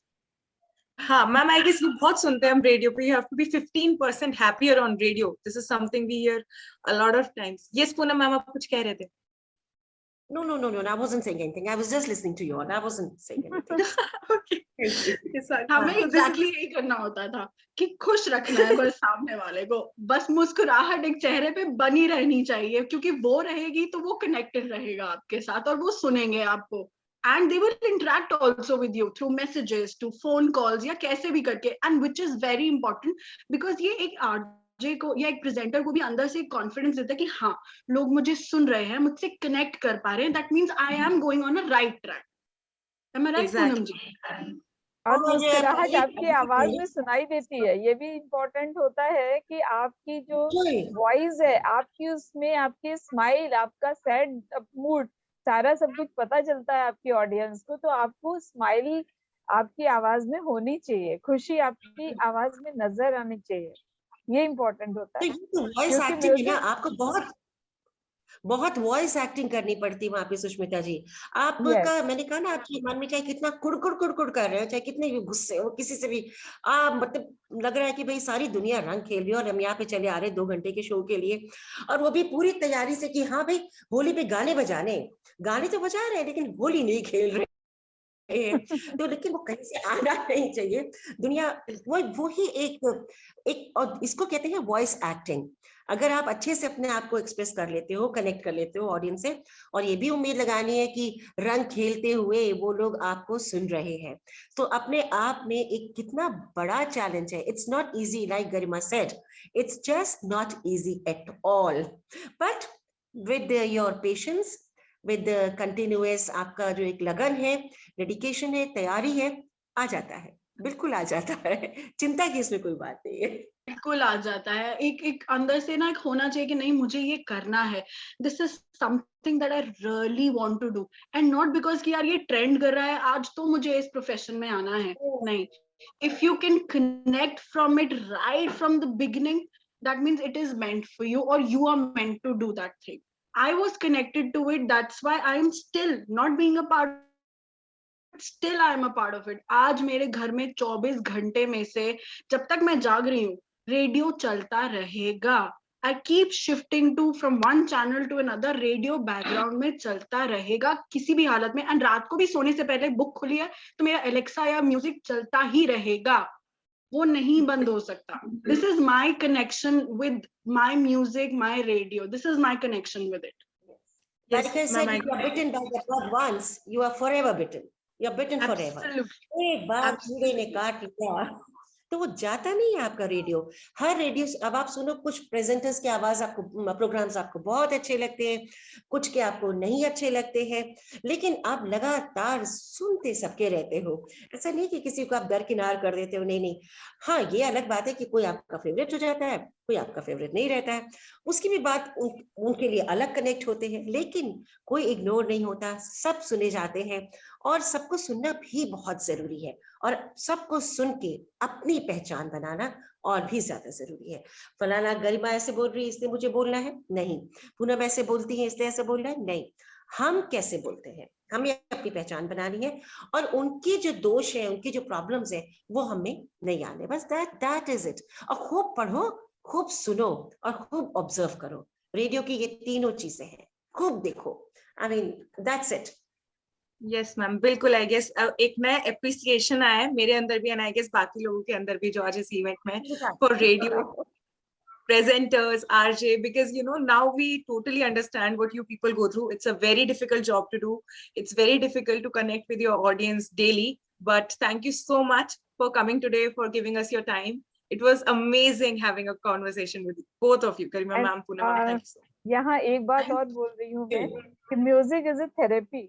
हाँ मैम, आई गेस ये बहुत सुनते हैं हम रेडियो पे, you have to be 15% happier on radio, this is something we hear a lot of times. Yes Poonam ma'am, आप कुछ कह रहे थे? No, I wasn't saying anything. I was just listening to you and I wasn't saying anything. Okay. Thank you. Yes, sir. हमें So this is exactly यही करना होता था कि खुश रखना है बस सामने वाले को, बस मुस्कुराहट एक चेहरे पे बनी रहनी चाहिए, क्योंकि वो रहेगी तो वो कनेक्टेड रहेगा आपके साथ और वो सुनेंगे आपको। And they will interact also with you through messages, to phone calls या कैसे भी करके, and which is very important because ये एक आरजे को या एक प्रेजेंटर को भी अंदर से कॉन्फिडेंस देता है कि हाँ लोग मुझे सुन रहे हैं, मुझसे कनेक्ट कर पा रहे हैं, that means I am going on a right track. Am I right, Poonam ji? और और मुस्कुराहट एक आपकी आवाज में सुनाई देती है, ये भी इम्पोर्टेंट होता है कि आपकी जो वॉइस है, आपकी उसमें आपकी स्माइल, आपका सैड मूड, सारा सब कुछ पता चलता है आपकी ऑडियंस को। तो आपको स्माइल आपकी आवाज में होनी चाहिए, खुशी आपकी आवाज में नजर आनी चाहिए, ये इम्पोर्टेंट होता तो है। ये तो वॉइस क्योंकि एक्टिंग है ना, म्यूजिक, आपको बहुत वॉइस एक्टिंग करनी पड़ती है वहां पे सुष्मिता जी। आपका यस, मैंने कहा ना, आपके मन में चाहे कितना कुड़ कर रहे हो, चाहे कितने भी गुस्से हो किसी से भी, आप मतलब लग रहा है कि भाई सारी दुनिया रंग खेल रही है और हम यहाँ पे चले आ रहे 2 घंटे के शो के लिए, और वो भी पूरी तैयारी से कि हाँ भाई होली पे गाने बजाने, गाने तो बजा रहे हैं लेकिन होली नहीं खेल रहे तो लेकिन वो कहीं से आना नहीं चाहिए। दुनिया वो ही एक और इसको कहते हैं वॉइस एक्टिंग। अगर आप अच्छे से अपने आप को एक्सप्रेस कर लेते हो, कनेक्ट कर लेते हो ऑडियंस से, और ये भी उम्मीद लगानी है कि रंग खेलते हुए वो लोग आपको सुन रहे हैं, तो अपने आप में एक कितना बड़ा चैलेंज है। It's not easy, like Garima said, it's just not easy at all, but with your patience, with continuous आपका जो एक लगन है, डेडिकेशन है, तैयारी है, आ जाता है, बिल्कुल आ जाता है। चिंता की इसमें कोई बात नहीं है। बिल्कुल आ जाता है, एक अंदर से ना एक होना चाहिए कि नहीं मुझे ये करना है, this is something that I really want to do, and not because कि यार ये ट्रेंड कर रहा है आज तो मुझे इस प्रोफेशन में आना है, नहीं। If you can connect from it right from the beginning, that means it is meant for you और you are meant to do that thing. I was connected to it, that's why I am still not being a part, still I am a part of it। आज मेरे घर में 24 घंटे में से जब तक मैं जाग रही हूँ रेडियो चलता रहेगा। I keep shifting to from one channel to another, radio background में चलता रहेगा किसी भी हालत में, एंड रात को भी सोने से पहले बुक खुली है तो मेरा एलेक्सा या म्यूजिक चलता ही रहेगा, वो नहीं बंद हो सकता। This is my connection with my music, my radio, this is my connection with it. Like I said, if you are bitten by the bug once, you are forever bitten. You are bitten forever. एक बार कीड़े ने काट लिया तो वो जाता नहीं है आपका रेडियो। हर रेडियो, अब आप सुनो, कुछ प्रेजेंटर्स की आवाज आपको, प्रोग्राम्स आपको बहुत अच्छे लगते हैं, कुछ के आपको नहीं अच्छे लगते हैं, लेकिन आप लगातार सुनते सबके रहते हो। ऐसा नहीं कि किसी को आप दरकिनार कर देते हो, नहीं नहीं। हाँ, ये अलग बात है कि कोई आपका फेवरेट हो जाता है, कोई आपका फेवरेट नहीं रहता है, उसकी भी बात उनके लिए अलग कनेक्ट होते हैं, लेकिन कोई इग्नोर नहीं होता, सब सुने जाते हैं और सबको सुनना भी बहुत जरूरी है। और सबको सुन के अपनी पहचान बनाना और भी ज्यादा जरूरी है। फलाना गरिमा ऐसे बोल रही है इसलिए मुझे बोलना है, नहीं। पूनम ऐसे बोलती है इसलिए ऐसे बोलना है, नहीं। हम कैसे बोलते हैं, हमें अपनी पहचान बनानी है और उनके जो दोष है, उनकी जो प्रॉब्लम्स है, वो हमें नहीं आने, बस दैट इज इट। और खूब पढ़ो, खूब सुनो और खूब ऑब्जर्व करो। रेडियो की ये तीनों चीजें हैं, खूब देखो। I mean that's it. Yes ma'am, बिल्कुल। आई गेस एक नया एप्रिसिएशन आया है मेरे अंदर भी, एंड आई गेस बाकी लोगों के अंदर भी जो आज इस इवेंट में for radio presenters, RJ, because now we totally understand what you people go through. It's a very difficult job to do. It's very difficult to connect with your audience daily. But thank you so much for coming today, for giving us your time. It was amazing having a conversation with both of you, Garima ma'am, Poonam ma'am. Thank you so much. यहाँ एक बात और बोल रही हूँ मैं कि music is a therapy.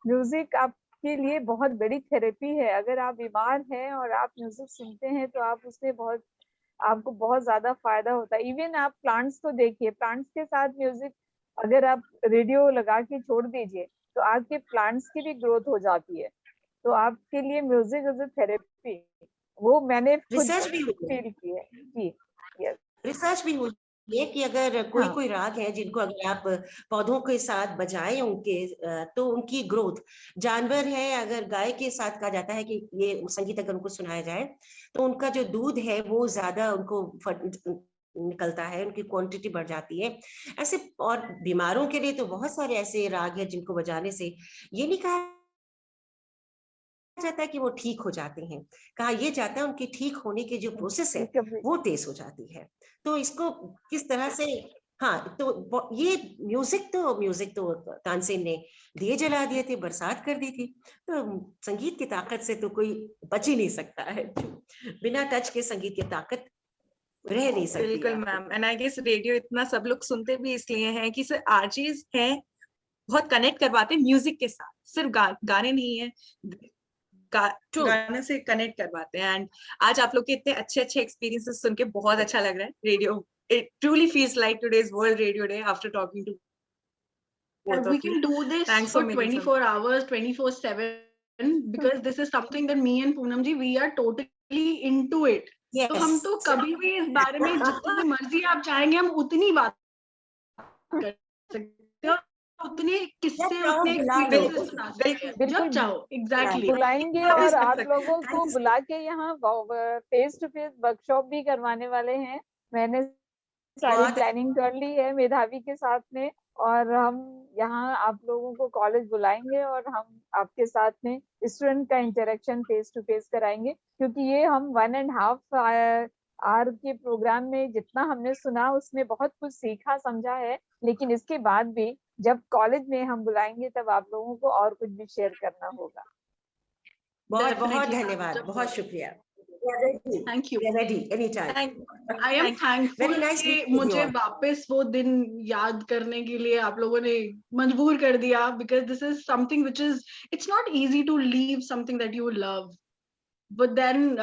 Music आपके लिए बहुत बड़ी थेरेपी है। अगर आप बीमार हैं और आप म्यूजिक सुनते हैं तो आप उससे आपको बहुत ज्यादा फायदा होता है। इवन आप प्लांट्स को देखिए, प्लांट्स के साथ म्यूजिक अगर आप रेडियो लगा के छोड़ दीजिए तो आपके प्लांट्स की भी ग्रोथ हो जाती है। तो आपके लिए म्यूजिक इज अ थेरेपी, वो मैंने खुद रिसर्च भी फील की है जी। यस, रिसर्च भी हुई है कि अगर कोई हाँ। कोई राग है जिनको अगर आप पौधों के साथ बजाएं उनके, तो उनकी ग्रोथ, जानवर है अगर गाय के साथ कहा जाता है कि ये संगीत अगर उनको सुनाया जाए तो उनका जो दूध है वो ज्यादा उनको निकलता है, उनकी क्वांटिटी बढ़ जाती है ऐसे। और बीमारों के लिए तो बहुत सारे ऐसे राग है जिनको बजाने से ये नहीं कहा जाता है कि वो ठीक हो जाते हैं, कहा यह जाता है उनकी ठीक होने की जो प्रोसेस है वो तेज हो जाती है। तो इसको किस तरह से, हाँ, तो ये म्यूजिक तो तानसेन ने दिए जला दिए थे, बरसात कर दी थी। तो संगीत की ताकत से तो कोई बच ही नहीं सकता है, बिना टच के संगीत की ताकत रह नहीं सकती। बिल्कुल ma'am, and I guess radio इतना सब लोग सुनते भी इसलिए हैं कि सर आरजेस हैं, बहुत कनेक्ट करवाते हैं म्यूजिक के साथ, सिर्फ गाने नहीं है, गाने से कनेक्ट करवाते हैं। एंड आज आप लोग के इतने अच्छे अच्छे एक्सपीरियंसेस सुन के बहुत अच्छा लग रहा है। Radio, it truly feels like today's World Radio Day after talking to both And of we you. can do this Thanks for for making 24 hours, 24/7, because this is something that me and Poonam ji, we are totally into it. Yes. तो हम तो कभी भी इस बारे में जितनी मर्जी आप चाहेंगे हम उतनी बात कर सकते हैं, उतने किस्से, उतने एक्सपीरियंसेस सुना सकते हैं जब चाहो। एग्जैक्टली बुलाएंगे और आप लोगों को बुला के यहाँ फेस टू फेस वर्कशॉप भी करवाने वाले हैं। मैंने सारी प्लानिंग कर ली है मेधावी के साथ में, और हम यहाँ आप लोगों को कॉलेज बुलाएंगे और हम आपके साथ में स्टूडेंट का इंटरेक्शन फेस टू फेस कराएंगे। क्योंकि ये हम 1.5 आवर के प्रोग्राम में जितना हमने सुना उसमें बहुत कुछ सीखा समझा है, लेकिन इसके बाद भी जब कॉलेज में हम बुलाएंगे तब आप लोगों को और कुछ भी शेयर करना होगा। बहुत बहुत धन्यवाद, बहुत शुक्रिया। Thank you. Ready any time. I am thankful कि मुझे वापस वो दिन याद करने के लिए आप लोगों ने मजबूर कर दिया, because this is something which is, it's not easy to leave something that you love, but then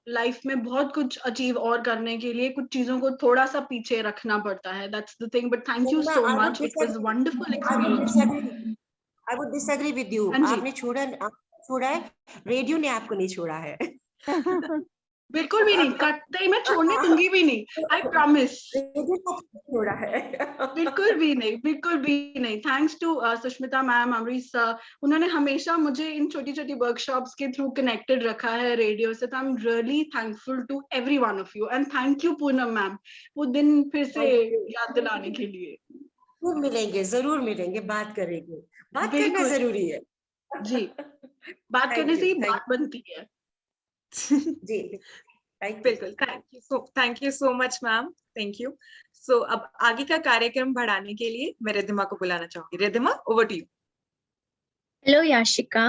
life में बहुत कुछ अचीव और करने के लिए कुछ चीजों को थोड़ा सा पीछे रखना पड़ता है, that's the thing. But thank you so much, it was wonderful experience. I would disagree with you. आपने छोड़ा है, रेडियो ने आपको नहीं छोड़ा है। बिल्कुल भी नहीं, कतई मैं छोड़ने दूंगी भी नहीं, आई प्रॉमिस। छोड़ा है बिल्कुल भी नहीं, बिल्कुल भी नहीं। Thanks to Sushmita ma'am, Amrish sir, उन्होंने हमेशा मुझे इन छोटी छोटी वर्कशॉप्स के थ्रू कनेक्टेड रखा है रेडियो से। तो I am really thankful to every one of you, and thank you Poonam ma'am वो दिन फिर से याद दिलाने के लिए। मिलेंगे, जरूर मिलेंगे, बात करेंगे, बात करना जरूरी है जी, बात करने से ही बात बनती है जी। बिल्कुल, thank you so much ma'am, thank you. So अब आगे का कार्यक्रम बढ़ाने के लिए मैं रिद्धिमा को बुलाना चाहूंगी। Riddhima, over to you. Hello Yashika,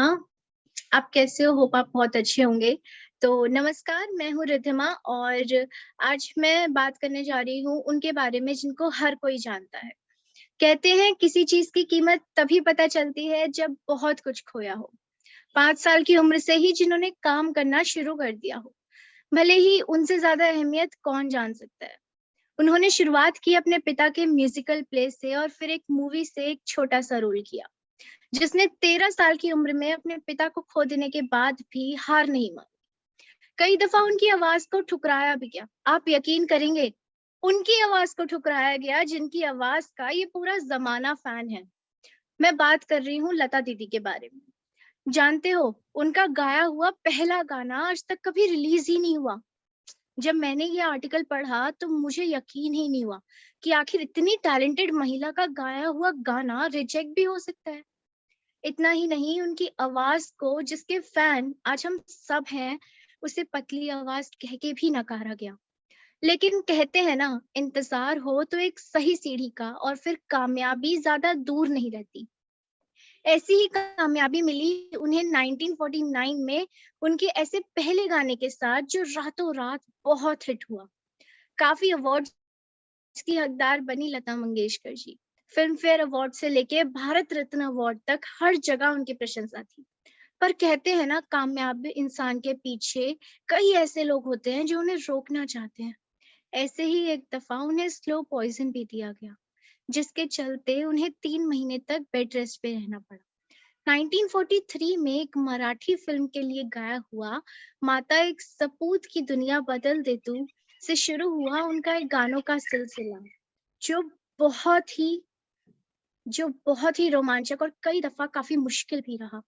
आप कैसे हो? होप आप बहुत अच्छे होंगे। तो नमस्कार, मैं हूँ रिद्धिमा और आज मैं बात करने जा रही हूँ उनके बारे में जिनको हर कोई जानता है। कहते हैं किसी चीज की कीमत तभी पता चलती है जब बहुत कुछ खोया हो। 5 साल की उम्र से ही जिन्होंने काम करना शुरू कर दिया हो, भले ही उनसे ज्यादा अहमियत कौन जान सकता है। उन्होंने शुरुआत की अपने पिता के म्यूजिकल प्ले से और फिर एक मूवी से एक छोटा सा रोल किया। जिसने 13 साल की उम्र में अपने पिता को खो देने के बाद भी हार नहीं मानी। कई दफा उनकी आवाज को ठुकराया भी गया। आप यकीन करेंगे, उनकी आवाज को ठुकराया गया जिनकी आवाज का ये पूरा जमाना फैन है। मैं बात कर रही हूँ लता दीदी के बारे में। जानते हो, उनका गाया हुआ पहला गाना आज तक कभी रिलीज ही नहीं हुआ। जब मैंने ये आर्टिकल पढ़ा तो मुझे यकीन ही नहीं हुआ कि आखिर इतनी टैलेंटेड महिला का गाया हुआ गाना रिजेक्ट भी हो सकता है। इतना ही नहीं, उनकी आवाज को जिसके फैन आज हम सब हैं, उसे पतली आवाज कह के भी नकारा गया। लेकिन कहते हैं ना, इंतजार हो तो एक सही सीढ़ी का, और फिर कामयाबी ज्यादा दूर नहीं रहती। ऐसी ही कामयाबी मिली उन्हें 1949 में उनके ऐसे पहले गाने के साथ जो रातों रात बहुत हिट हुआ। काफी अवार्ड्स की हकदार बनी Lata Mangeshkar ji. Film fair award से लेके भारत रत्न अवार्ड तक हर जगह उनकी प्रशंसा थी। पर कहते हैं ना, कामयाब इंसान के पीछे कई ऐसे लोग होते हैं जो उन्हें रोकना चाहते हैं। ऐसे ही एक दफा उन्हें स्लो पॉइजन भी दिया गया, जिसके चलते उन्हें 3 महीने तक बेड रेस्ट पे रहना पड़ा। 1943 में एक मराठी फिल्म के लिए गाया हुआ माता एक सपूत की दुनिया बदल दे तू से शुरू हुआ उनका एक गानों का सिलसिला, जो बहुत ही रोमांचक और कई दफा काफी मुश्किल भी रहा।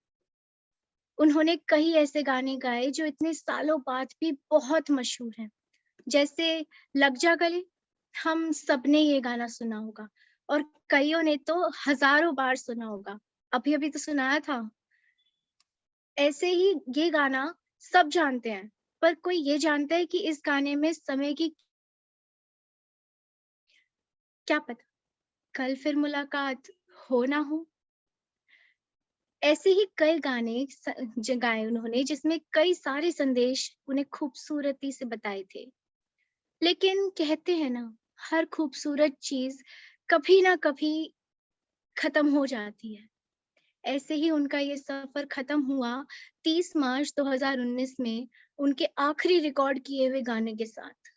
उन्होंने कई ऐसे गाने गाए जो इतने सालों बाद भी बहुत मशहूर हैं, जैसे लग जा गले। हम सबने ये गाना सुना होगा और कईयों ने तो हजारों बार सुना होगा। अभी अभी तो सुनाया था। ऐसे ही ये गाना सब जानते हैं, पर कोई ये जानता है कि इस गाने में समय की क्या पता कल फिर मुलाकात हो ना हो। ऐसे ही कई गाने गाए उन्होंने जिसमें कई सारे संदेश उन्हें खूबसूरती से बताए थे। लेकिन कहते हैं ना, हर खूबसूरत चीज कभी ना कभी खत्म हो जाती है। ऐसे ही उनका ये सफर खत्म हुआ 30 मार्च 2019 में उनके आखिरी रिकॉर्ड किए हुए गाने के साथ,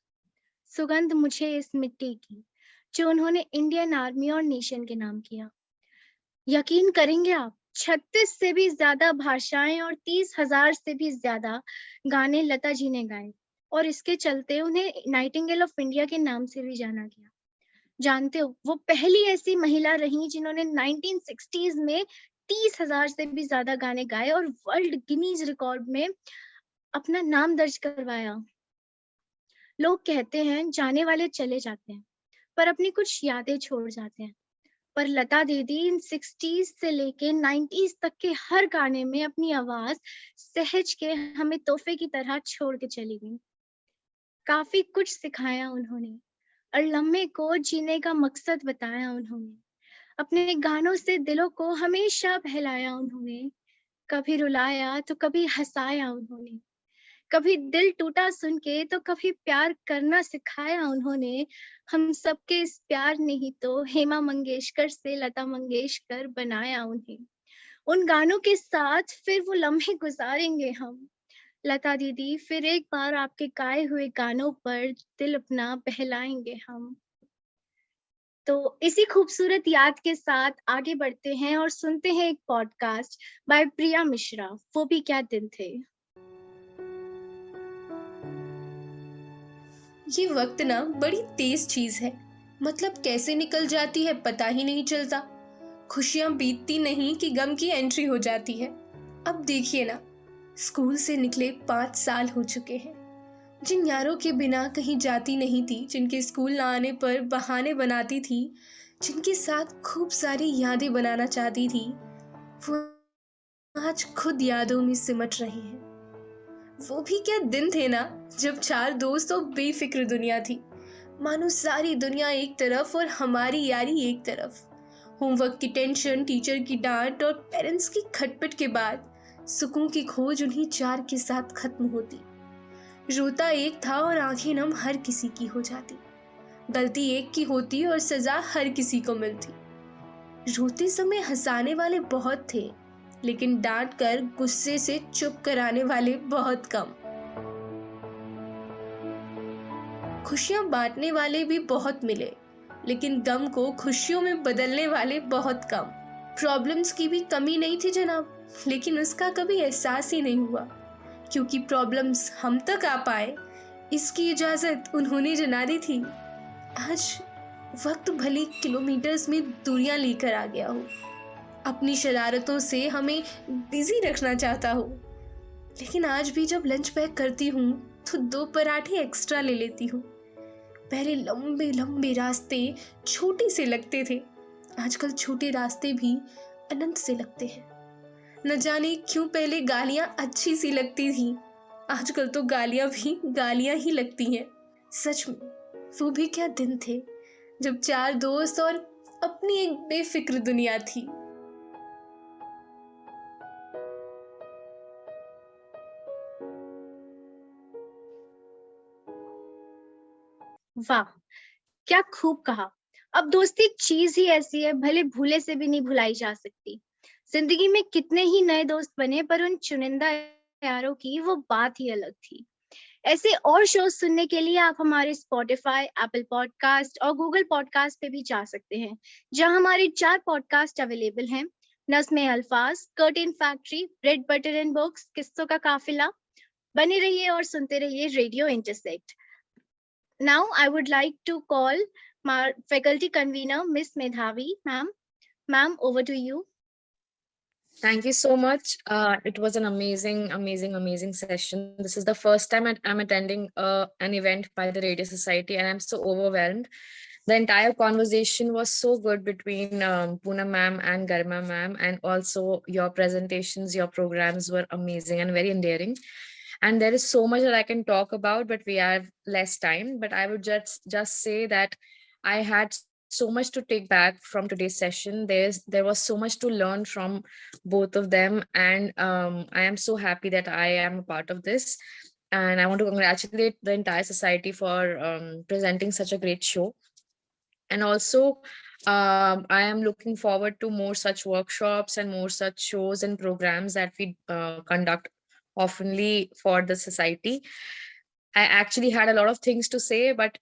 सुगंध मुझे इस मिट्टी की, जो उन्होंने इंडियन आर्मी और नेशन के नाम किया। यकीन करेंगे आप, 36 से भी ज्यादा भाषाएं और 30,000 से भी ज्यादा गाने लता जी ने गाए, और इसके चलते उन्हें नाइटिंगेल ऑफ इंडिया के नाम से भी जाना गया। जानते हो, वो पहली ऐसी महिला रही जिन्होंने 1960s में 30,000 से भी ज्यादा गाने गाए और वर्ल्ड गिनीज रिकॉर्ड में अपना नाम दर्ज करवाया। लोग कहते हैं जाने वाले चले जाते हैं, पर अपनी कुछ यादें छोड़ जाते हैं। पर लता दीदी इन 60s से लेके 90s तक के हर गाने में अपनी आवाज सहज के हमें तोहफे की तरह छोड़ के चली गई। काफी कुछ सिखाया उन्होंने और लम्हे को जीने का मकसद बताया उन्होंने। अपने गानों से दिलों को हमेशा बहलाया उन्होंने। कभी रुलाया तो कभी हंसाया उन्होंने। कभी दिल टूटा सुन के तो कभी प्यार करना सिखाया उन्होंने। हम सबके इस प्यार ने ही तो हेमा मंगेशकर से लता मंगेशकर बनाया उन्हें। उन गानों के साथ फिर वो लम्हे गुजारेंगे हम। लता दीदी, फिर एक बार आपके गाए हुए गानों पर दिल अपना बहलाएंगे हम। तो इसी खूबसूरत याद के साथ आगे बढ़ते हैं और सुनते हैं एक पॉडकास्ट बाय प्रिया मिश्रा, वो भी क्या दिन थे। ये वक्त ना बड़ी तेज चीज है, मतलब कैसे निकल जाती है पता ही नहीं चलता। खुशियां बीतती नहीं कि गम की एंट्री हो जाती है। अब देखिए ना, स्कूल से निकले 5 साल हो चुके हैं। जिन यारों के बिना कहीं जाती नहीं थी, जिनके स्कूल ना आने पर बहाने बनाती थी, जिनके साथ खूब सारी यादें बनाना चाहती थी, वो आज खुद यादों में सिमट रहे हैं। वो भी क्या दिन थे ना, जब 4 दोस्त और बेफिक्र दुनिया थी। मानो सारी दुनिया एक तरफ और हमारी यारी एक तरफ। होमवर्क की टेंशन, टीचर की डांट और पेरेंट्स की खटपट के बाद सुकून की खोज उन्हीं 4 के साथ खत्म होती। रोता एक था और आंखें नम हर किसी की हो जाती। गलती एक की होती और सजा हर किसी को मिलती। रोते समय हंसाने वाले बहुत थे, लेकिन डांट कर गुस्से से चुप कराने वाले बहुत कम। खुशियां बांटने वाले भी बहुत मिले, लेकिन गम को खुशियों में बदलने वाले बहुत कम। प्रॉब्लम्स की भी कमी नहीं थी जनाब, लेकिन उसका कभी एहसास ही नहीं हुआ, क्योंकि प्रॉब्लम्स हम तक आ पाए इसकी इजाज़त उन्होंने जना दी थी। आज वक्त भले किलोमीटर्स में दूरियां लेकर आ गया हो, अपनी शरारतों से हमें बिजी रखना चाहता हो, लेकिन आज भी जब लंच पैक करती हूँ तो 2 पराठे एक्स्ट्रा ले लेती हूँ। पहले लंबे लंबे रास्ते छोटे से लगते थे, आजकल छोटे रास्ते भी अनंत से लगते हैं। न जाने क्यों पहले गालियां अच्छी सी लगती थी, आजकल तो गालियां भी गालियां ही लगती हैं। सच में वो भी क्या दिन थे जब 4 दोस्त और अपनी एक बेफिक्र दुनिया थी। वाह, क्या खूब कहा। अब दोस्ती चीज ही ऐसी है, भले भूले से भी नहीं भुलाई जा सकती। जिंदगी में कितने ही नए दोस्त बने, पर उन चुनिंदा यारों की वो बात ही अलग थी। ऐसे और शोज सुनने के लिए आप हमारे स्पॉटिफाई, एप्पल पॉडकास्ट और गूगल पॉडकास्ट पे भी जा सकते हैं, जहां हमारे 4 पॉडकास्ट अवेलेबल हैं: नस्मे अल्फाज, curtain factory, bread butter and books, किस्सों का काफिला। बने रहिए और सुनते रहिए radio intersect. Now I would like to call my faculty convener, Miss Medhavi, ma'am. Ma'am, over to you. Thank you so much. It was an amazing session. This is the first time I'm attending an event by the Radio Society, and I'm so overwhelmed. The entire conversation was so good between Poonam ma'am and Garima ma'am, and also your presentations, your programs were amazing and very endearing. And there is so much that I can talk about, but we have less time. But I would just say that I had so much to take back from today's session. There was so much to learn from both of them, and I am so happy that I am a part of this. And I want to congratulate the entire society for presenting such a great show. And also, I am looking forward to more such workshops and more such shows and programs that we conduct oftenly for the society. I actually had a lot of things to say, but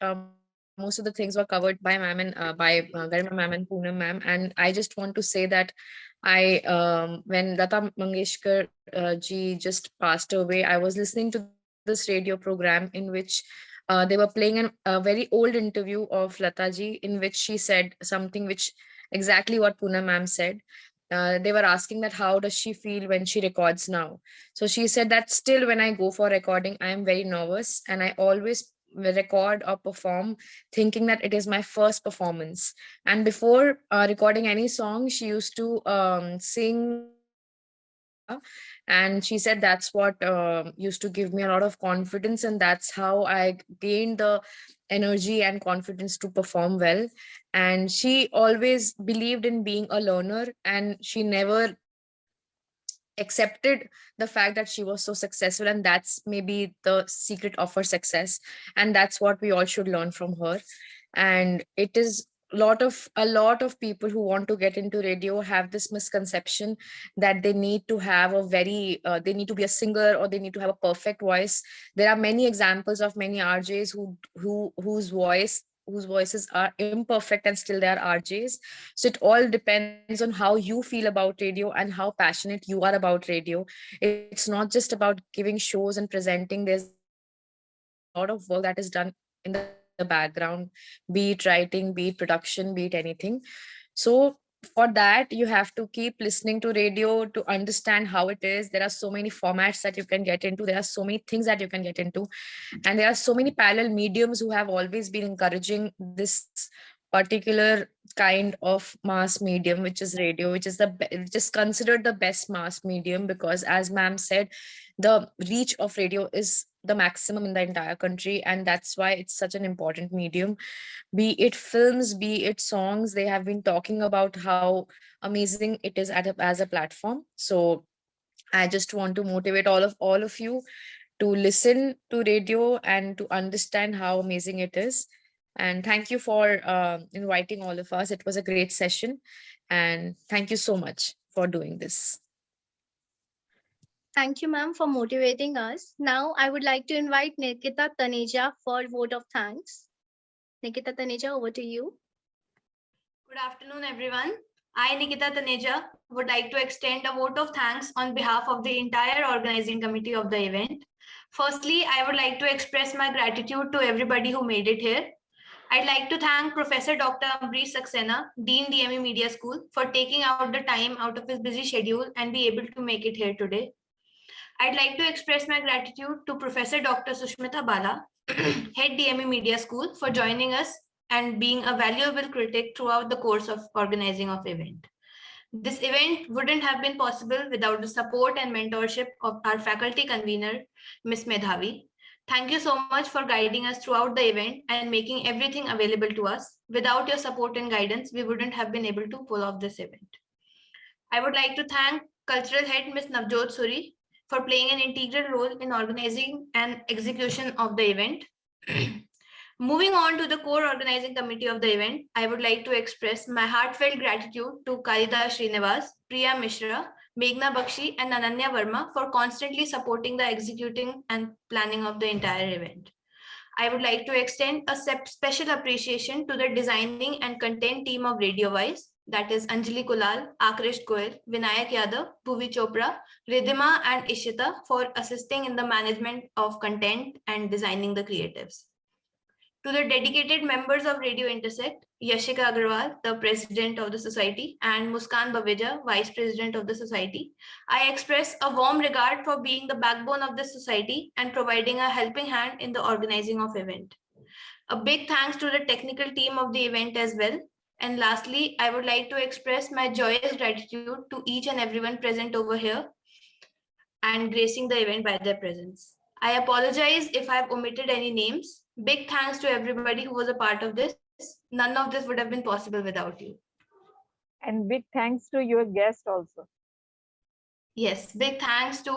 most of the things were covered by ma'am and by Garima ma'am and Poonam ma'am. And I just want to say that when Lata Mangeshkar ji just passed away, I was listening to this radio program in which they were playing a very old interview of Lata ji, in which she said something which exactly what Poonam ma'am said. They were asking that how does she feel when she records now. So she said that still when I go for recording, I am very nervous, and I always record or perform thinking that it is my first performance. And before recording any song, she used to sing, and she said that's what used to give me a lot of confidence, and that's how I gained the energy and confidence to perform well. And she always believed in being a learner, and she never accepted the fact that she was so successful, and that's maybe the secret of her success, and that's what we all should learn from her. And it is a lot of people who want to get into radio have this misconception that they need to have a very they need to be a singer, or they need to have a perfect voice. There are many examples of many RJs whose voices are imperfect and still they are RJs. So it all depends on how you feel about radio and how passionate you are about radio. It's not just about giving shows and presenting. There's a lot of work that is done in the background, be it writing, be it production, be it anything. So for that, you have to keep listening to radio to understand how it is. There are so many formats that you can get into. There are so many things that you can get into. And there are so many parallel mediums who have always been encouraging this particular kind of mass medium, which is radio, which is considered the best mass medium, because as ma'am said, the reach of radio is the maximum in the entire country, and that's why it's such an important medium. Be it films, be it songs, they have been talking about how amazing it is as a platform. So I just want to motivate all of you to listen to radio and to understand how amazing it is. And thank you for inviting all of us. It was a great session, and thank you so much for doing this. Thank you, ma'am, for motivating us. Now, I would like to invite Nikita Taneja for vote of thanks. Nikita Taneja, over to you. Good afternoon, everyone. I, Nikita Taneja, would like to extend a vote of thanks on behalf of the entire organizing committee of the event. Firstly, I would like to express my gratitude to everybody who made it here. I'd like to thank Professor Dr. Ambrish Saxena, Dean DME Media School, for taking out the time out of his busy schedule and be able to make it here today. I'd like to express my gratitude to Professor Dr. Sushmita Bala, Head DME Media School, for joining us and being a valuable critic throughout the course of organizing of event. This event wouldn't have been possible without the support and mentorship of our faculty convener, Ms. Medhavi. Thank you so much for guiding us throughout the event and making everything available to us. Without your support and guidance, we wouldn't have been able to pull off this event. I would like to thank Cultural Head Ms. Navjot Suri for playing an integral role in organizing and execution of the event. Moving on to the core organizing committee of the event, I would like to express my heartfelt gratitude to Kalida Srinivas, Priya Mishra, Meghna Bakshi, and Ananya Verma for constantly supporting the executing and planning of the entire event. I would like to extend a special appreciation to the designing and content team of Radio Wise, that is Anjali Kulal, Akrish Goel, Vinayak Yadav, Bhuvi Chopra, Ridhima, and Ishita for assisting in the management of content and designing the creatives. To the dedicated members of Radio Intersect, Yashika Agarwal, the president of the society, and Muskan Baveja, vice president of the society, I express a warm regard for being the backbone of this society and providing a helping hand in the organizing of event. A big thanks to the technical team of the event as well. And lastly, I would like to express my joyous gratitude to each and everyone present over here and gracing the event by their presence. I apologize if I've omitted any names. Big thanks to everybody who was a part of this. None of this would have been possible without you. And big thanks to your guest also. Yes, big thanks to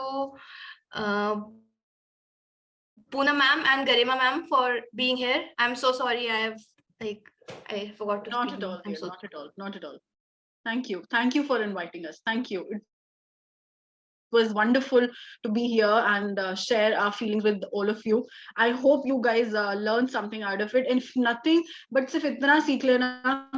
Poonam ma'am and Garima ma'am for being here. I'm so sorry I forgot to Not speak. at all, I'm so not at all. Thank you for inviting us. Thank you. It was wonderful to be here and share our feelings with all of you. I hope you guys learned something out of it, and if nothing but सिर्फ इतना सीख लेना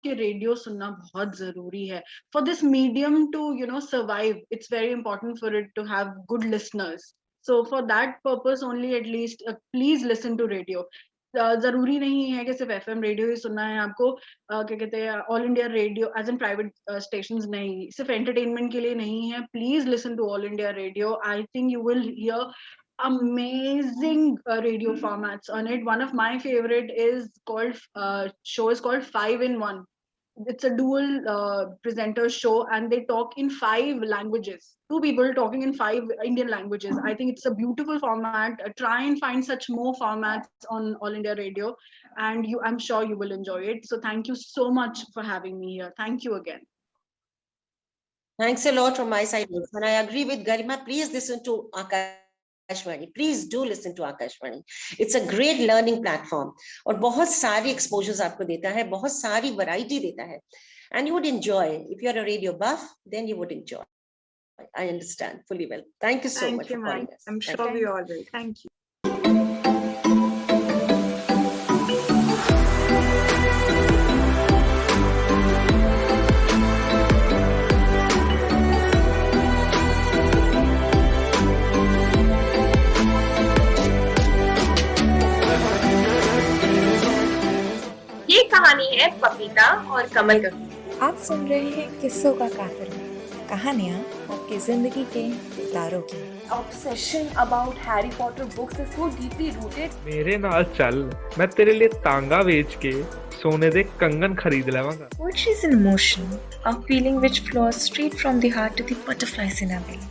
कि radio सुनना बहुत जरूरी है. For this medium to survive, it's very important for it to have good listeners. So for that purpose only, at least please listen to radio. जरूरी नहीं है कि सिर्फ FM रेडियो ही सुनना है आपको. क्या कहते हैं, All India Radio as in private stations नहीं, सिर्फ एंटरटेनमेंट के लिए नहीं है. Please listen to All India Radio. I think you will hear amazing radio formats on it. One of my favorite is called 5 in 1. It's a dual presenter show, and they talk in 5 languages. 2 people talking in 5 Indian languages. I think it's a beautiful format. Try and find such more formats on All India Radio, and I'm sure you will enjoy it. So thank you so much for having me here. Thank you again. Thanks a lot from my side. And I agree with Garima. Please listen to Akashvani. Please do listen to Akashvani. It's a great learning platform. और बहुत सारी exposures आपको देता है, बहुत सारी variety देता है. And you would enjoy. If you're a radio buff, then you would enjoy. I understand fully well. Thank you so much for calling us. I'm sure we all will. Thank you. ये कहानी है पपीता और कमल की। आप सुन रहे हैं किस्सों का काफिला, कहानियाँ आपकी जिंदगी के उतारों की। Obsession about Harry Potter books is so deeply rooted. मेरे नाल चल, मैं तेरे लिए तांगा बेच के सोने दे कंगन खरीद लेवांगा। Poetry is an emotion, a feeling which flows straight from the heart to the butterflies in our belly.